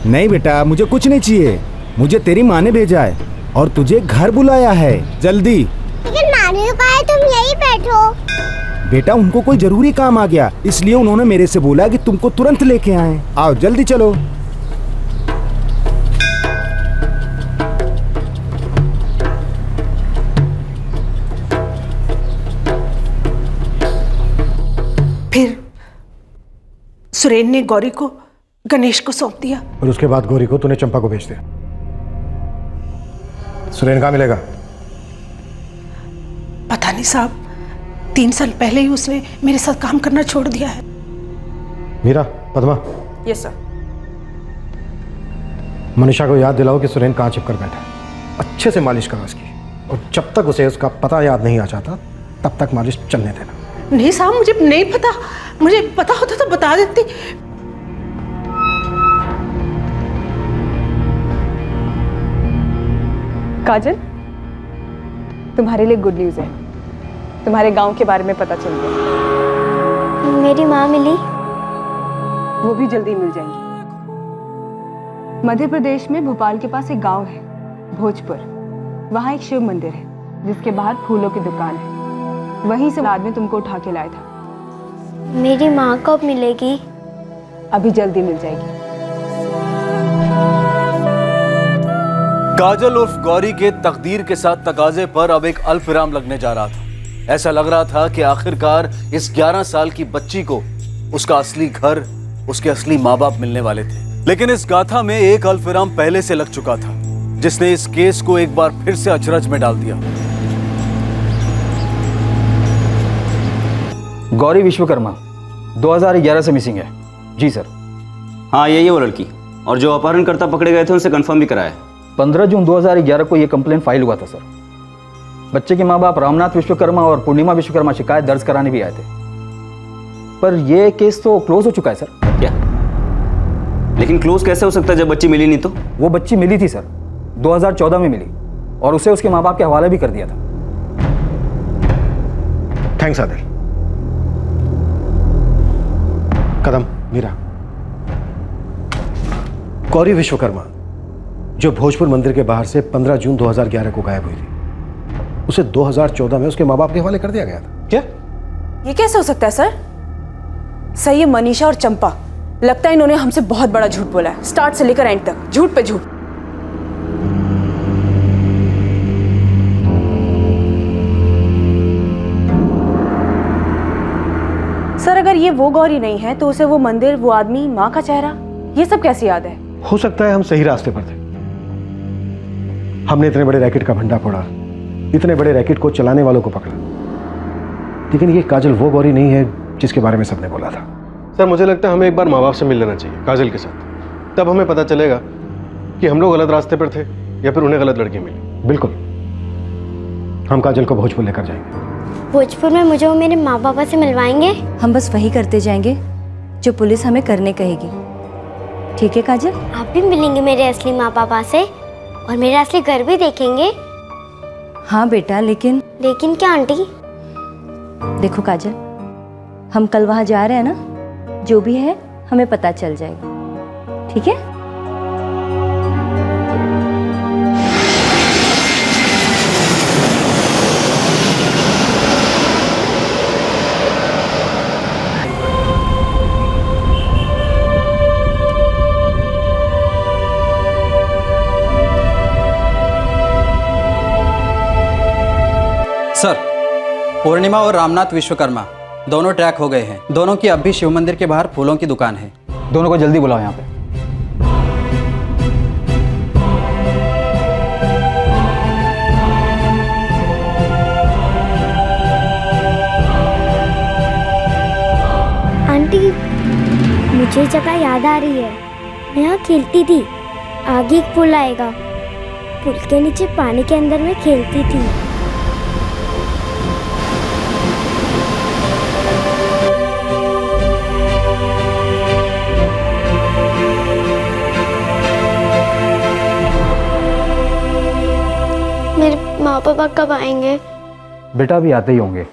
नहीं बेटा, मुझे कुछ नहीं चाहिए। मुझे तेरी माँ ने भेजा है और तुझे घर बुलाया है, जल्दी। लेकिन नानी ने कहा है तुम यहीं बैठो। बेटा, उनको कोई जरूरी काम आ गया, इसलिए उन्होंने मेरे से बोला कि तुमको तुरंत लेके आए। आओ जल्दी चलो। फिर सुरेन ने गौरी को गणेश को सौंप दिया। और उसके बाद गौरी को तूने चंपा को भेज दिया। सुरेन कहाँ मिलेगा? पता नहीं साहब, 3 साल पहले ही उसने मेरे साथ काम करना छोड़ दिया है। Meera, Padma, yes sir. मनीषा को याद दिलाओ कि सुरेन कहाँ छिपकर बैठा है। अच्छे से मालिश करो उसकी, और जब तक उसे उसका पता याद नहीं आ जाता तब तक मालिश चलने देना। नहीं साहब, मुझे नहीं पता, मुझे पता होता तो बता देती। काजल, तुम्हारे लिए गुड न्यूज़ है, तुम्हारे गांव के बारे में पता चल गया। मेरी माँ मिली? वो भी जल्दी मिल जाएंगी। मध्य प्रदेश में भोपाल के पास एक गांव है भोजपुर। वहाँ एक शिव मंदिर है जिसके बाहर फूलों की दुकान है। वहीं से आदमी तुमको उठा के लाया था। मेरी माँ कब मिलेगी? अभी जल्दी मिल जाएगी। काजल उर्फ गौरी के तकदीर के साथ तकाजे पर अब एक अल्पविराम लगने जा रहा था। ऐसा लग रहा था कि आखिरकार इस 11 साल की बच्ची को उसका असली घर, उसके असली माँ बाप मिलने वाले थे। लेकिन इस गाथा में एक अल्पविराम पहले से लग चुका था, जिसने इस केस को एक बार फिर से अचरज में डाल दिया। गौरी विश्वकर्मा 2011 से मिसिंग है। जी सर। हाँ, यही है वो लड़की, और जो अपहरणकर्ता पकड़े गए थे उनसे कंफर्म भी कराया। 15 जून 2011 को यह कंप्लेंट फाइल हुआ था सर। बच्चे के माँ बाप रामनाथ विश्वकर्मा और पूर्णिमा विश्वकर्मा शिकायत दर्ज कराने भी आए थे, पर यह केस तो क्लोज हो चुका है सर। क्या? लेकिन क्लोज कैसे हो सकता है जब बच्ची मिली नहीं तो? वो बच्ची मिली थी सर, 2014 में मिली, और उसे उसके माँ बाप के हवाले भी कर दिया था। थैंक्स आदिल। कदम, मीरा, गौरी विश्वकर्मा जो भोजपुर मंदिर के बाहर से 15 जून 2011 को गायब हुई थी, उसे 2014 में उसके माँ बाप के हवाले कर दिया गया था। क्या? ये कैसे हो सकता है सर? सही है, मनीषा और चंपा, लगता है इन्होंने हमसे बहुत बड़ा झूठ बोला है। स्टार्ट से लेकर एंड तक झूठ पे झूठ। सर अगर ये वो गौरी नहीं है तो उसे वो मंदिर, वो आदमी, माँ का चेहरा, ये सब कैसे याद है? हो सकता है हम सही रास्ते पर थे। हमने इतने बड़े रैकेट का भंडा फोड़ा, इतने बड़े रैकेट को चलाने वालों को पकड़ा, लेकिन ये काजल वो गौरी नहीं है जिसके बारे में सबने बोला था। सर मुझे लगता है हमें एक बार माँ बाप से मिल लेना चाहिए काजल के साथ, तब हमें पता चलेगा कि हम लोग गलत रास्ते पर थे या फिर उन्हें गलत लड़की मिली। बिल्कुल, हम काजल को भोजपुर लेकर जाएंगे। भोजपुर में मुझे वो मेरे माँ पापा से मिलवाएंगे? हम बस वही करते जाएंगे जो पुलिस हमें करने कहेगी। ठीक है काजल? आप भी मिलेंगे मेरे असली माँ पापा से और मेरा असली घर भी देखेंगे? हाँ बेटा, लेकिन क्या आंटी? देखो काजल, हम कल वहाँ जा रहे हैं ना, जो भी है हमें पता चल जाएगा। ठीक है? सर, पूर्णिमा और रामनाथ विश्वकर्मा दोनों ट्रैक हो गए हैं। दोनों की अब भी शिव मंदिर के बाहर फूलों की दुकान है। दोनों को जल्दी बुलाओ यहाँ पे। आंटी, मुझे जगह याद आ रही है। मैं यहाँ खेलती थी। आगे एक पुल आएगा, पुल के नीचे पानी के अंदर मैं खेलती थी। मेरे माँ पापा कब आएंगे? बेटा अभी आते ही होंगे।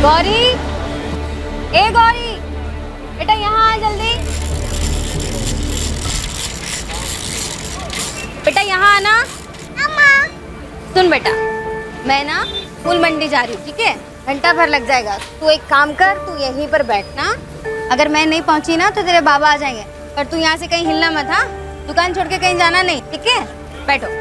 गौरी, ए गौरी, बेटा यहाँ आ जल्दी। बेटा यहाँ आना। सुन बेटा, मैं ना फूल मंडी जा रही हूँ, ठीक है? घंटा भर लग जाएगा। तू एक काम कर, तू यहीं पर बैठना। अगर मैं नहीं पहुंची ना तो तेरे बाबा आ जाएंगे, पर तू यहाँ से कहीं हिलना मत। हाँ, दुकान छोड़ के कहीं जाना नहीं, ठीक है? बैठो।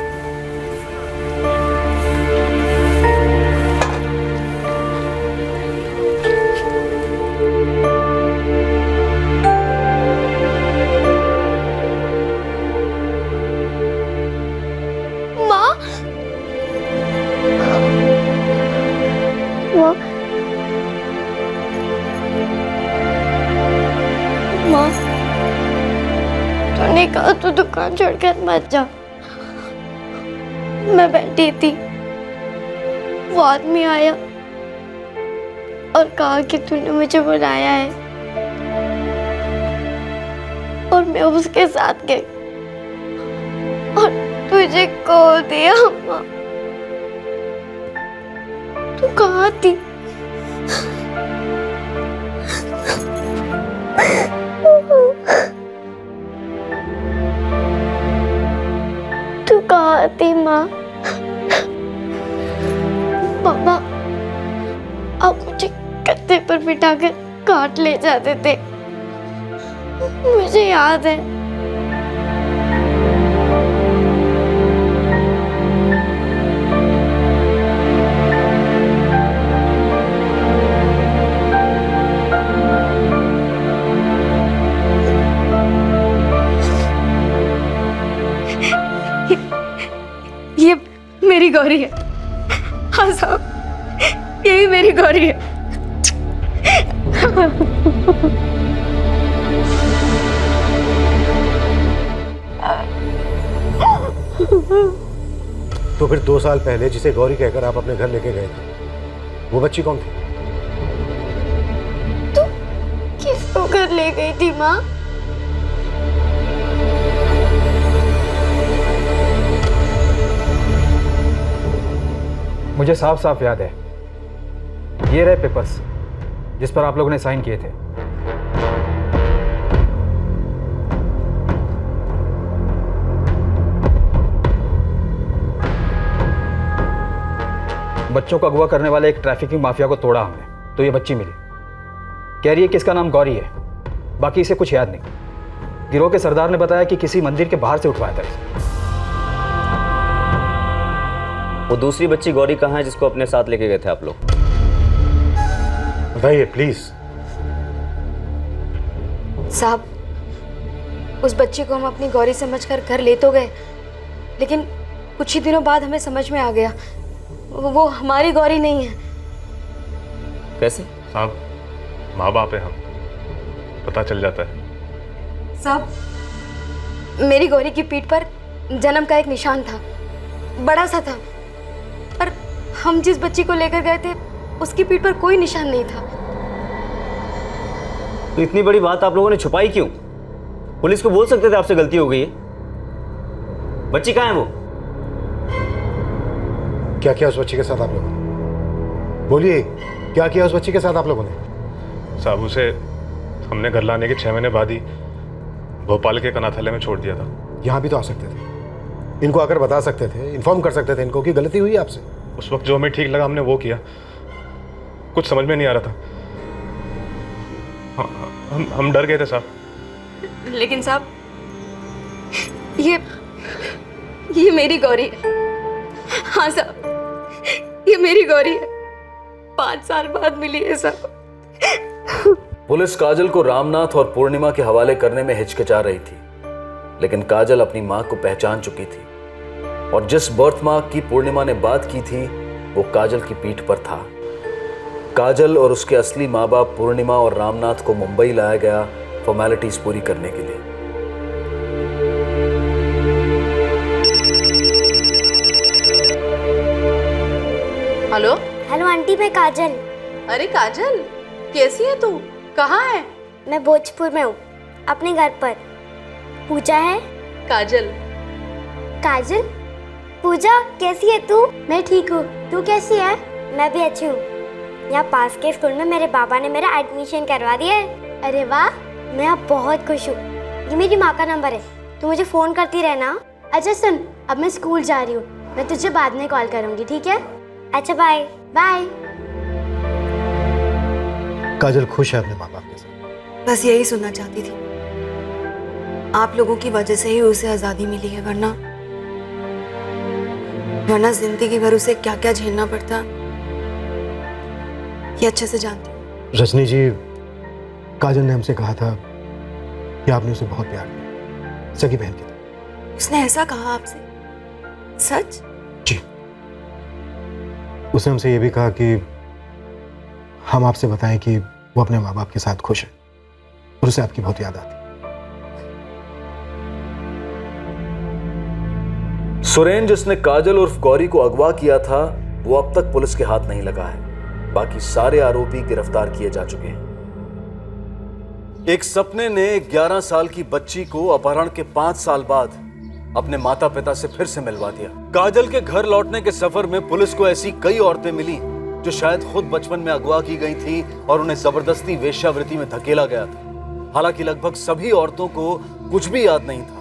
मैंने कहा तू दुकान छोड़कर मत जा। मैं बैठी थी, वो आदमी आया और कहा कि तूने मुझे बुलाया है, और मैं उसके साथ गई और तुझे खो दिया। अम्मा, तू कहाँ थी? तू कहाँ थी माँ? पापा, आप मुझे गद्दे पर बिठाकर काट ले जाते थे, मुझे याद है। ये मेरी गौरी है। हाँ साहब, यही मेरी गौरी है। तो फिर 2 साल पहले जिसे गौरी कहकर आप अपने घर लेके गए थे, वो बच्ची कौन थी? तू किसको घर ले गई थी माँ? मुझे साफ साफ याद है, ये रहे पेपर्स जिस पर आप लोगों ने साइन किए थे। बच्चों को अगवा करने वाले एक ट्रैफिकिंग माफिया को तोड़ा हमने, तो ये बच्ची मिली। कह रही है कि इसका नाम गौरी है, बाकी इसे कुछ याद नहीं। गिरोह के सरदार ने बताया कि किसी मंदिर के बाहर से उठवाया था इसे। वो दूसरी बच्ची गौरी कहाँ है जिसको अपने साथ लेके गए थे आप लोग? बताइए प्लीज। साहब, उस बच्ची को हम अपनी गौरी समझकर घर ले तो गए, लेकिन कुछ ही दिनों बाद हमें समझ में आ गया वो हमारी गौरी नहीं है। कैसे? साहब, माँ बाप है हम, पता चल जाता है। साहब, मेरी गौरी की पीठ पर जन्म का एक निशान था, बड़ा सा था, पर हम जिस बच्ची को लेकर गए थे उसकी पीठ पर कोई निशान नहीं था। तो इतनी बड़ी बात आप लोगों ने छुपाई क्यों? पुलिस को बोल सकते थे आपसे गलती हो गई है। बच्ची कहाँ है वो? क्या किया उस बच्ची के साथ आप लोगों ने? बोलिए, क्या किया उस बच्ची के साथ आप लोगों ने? साहब, उसे हमने घर लाने के 6 महीने बाद ही भोपाल के कनाथालय में छोड़ दिया था। यहाँ भी तो आ सकते थे, इनको आकर बता सकते थे, इन्फॉर्म कर सकते थे इनको कि गलती हुई है आपसे। उस वक्त जो हमें ठीक लगा हमने वो किया, कुछ समझ में नहीं आ रहा था। हम डर गए थे साहब। लेकिन साहब, ये मेरी गौरी है। हाँ साहब, ये मेरी गौरी है, 5 साल बाद मिली है साहब। पुलिस काजल को रामनाथ और पूर्णिमा के हवाले करने में हिचकिचा रही थी, लेकिन काजल अपनी मां को पहचान चुकी थी, और जिस बर्थ मार्क की पूर्णिमा ने बात की थी वो काजल की पीठ पर था। काजल और उसके असली माँ बाप पूर्णिमा और रामनाथ को मुंबई लाया गया फॉर्मेलिटीज पूरी करने के लिए। हेलो हेलो आंटी, मैं काजल। अरे काजल, कैसी है तू? कहाँ है? मैं भोजपुर में हूँ, अपने घर पर। पूजा है? काजल। काजल? पूजा, कैसी है तू? मैं ठीक हूँ, तू कैसी है? मैं भी अच्छी हूँ। यहाँ पास के स्कूल में मेरे पापा ने मेरा एडमिशन करवा दिया है। अरे वाह, मैं अब बहुत खुश हूँ। ये मेरी माँ का नंबर है, तू मुझे फ़ोन करती रहना। अच्छा सुन, अब मैं स्कूल जा रही हूँ, मैं तुझे बाद में कॉल करूँगी, ठीक है? अच्छा बाय बाय। काजल खुश है अपने माँ बाप के साथ। बस यही सुनना चाहती थी। आप लोगों की वजह से ही उसे आज़ादी मिली है, वरना जिंदगी भर उसे क्या क्या झेलना पड़ता ये अच्छे से जानती हूँ। रजनी जी, काजल ने हमसे कहा था कि आपने उसे बहुत प्यार किया, सगी बहन की तरह। उसने ऐसा कहा आपसे? सच? जी, उसने हमसे ये भी कहा कि हम आपसे बताएं कि वो अपने माँ बाप के साथ खुश है और उसे आपकी बहुत याद आती। सुरेन जिसने काजल उर्फ गौरी को अगवा किया था वो अब तक पुलिस के हाथ नहीं लगा है। बाकी सारे आरोपी गिरफ्तार किए जा चुके हैं। एक सपने ने 11 साल की बच्ची को अपहरण के 5 साल बाद अपने माता पिता से फिर से मिलवा दिया। काजल के घर लौटने के सफर में पुलिस को ऐसी कई औरतें मिली जो शायद खुद बचपन में अगवा की गई थी और उन्हें जबरदस्ती वेश्यावृत्ति में धकेला गया था। हालांकि लगभग सभी औरतों को कुछ भी याद नहीं था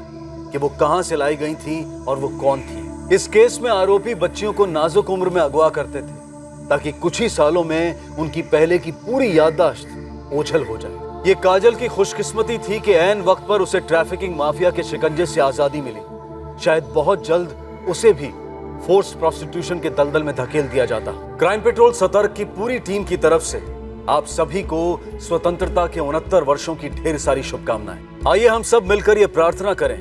कि वो कहां से लाई गई थी और वो कौन थी। इस केस में आरोपी बच्चियों को नाजुक उम्र में अगवा करते थे ताकि कुछ ही सालों में उनकी पहले की पूरी याददाश्त ओझल हो जाए। ये काजल की खुशकिस्मती थी कि ऐन वक्त पर उसे ट्रैफिकिंग माफिया के शिकंजे से आजादी मिली। शायद बहुत जल्द उसे भी फोर्स प्रोस्टिट्यूशन के दलदल में धकेल दिया जाता। क्राइम पेट्रोल सतर्क की पूरी टीम की तरफ से आप सभी को स्वतंत्रता के 69 वर्षों की ढेर सारी शुभकामनाएं। आइए हम सब मिलकर यह प्रार्थना करें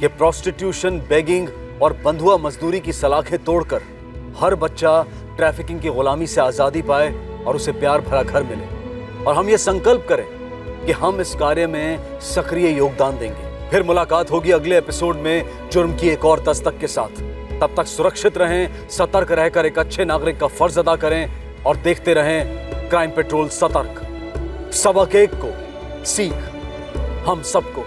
कि प्रोस्टिट्यूशन, बेगिंग और बंधुआ मजदूरी की सलाखें तोड़कर हर बच्चा ट्रैफिकिंग की गुलामी से आजादी पाए और उसे प्यार भरा घर मिले। और हम ये संकल्प करें कि हम इस कार्य में सक्रिय योगदान देंगे। फिर मुलाकात होगी अगले एपिसोड में जुर्म की एक और दस्तक के साथ। तब तक सुरक्षित रहें, सतर्क रहकर एक अच्छे नागरिक का फर्ज अदा करें और देखते रहें क्राइम पेट्रोल सतर्क। सबक एक को सीख हम सबको।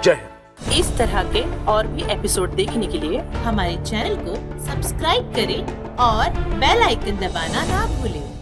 जय हिंद। इस तरह के और भी एपिसोड देखने के लिए हमारे चैनल को सब्सक्राइब करें और बेल आइकन दबाना ना भूलें।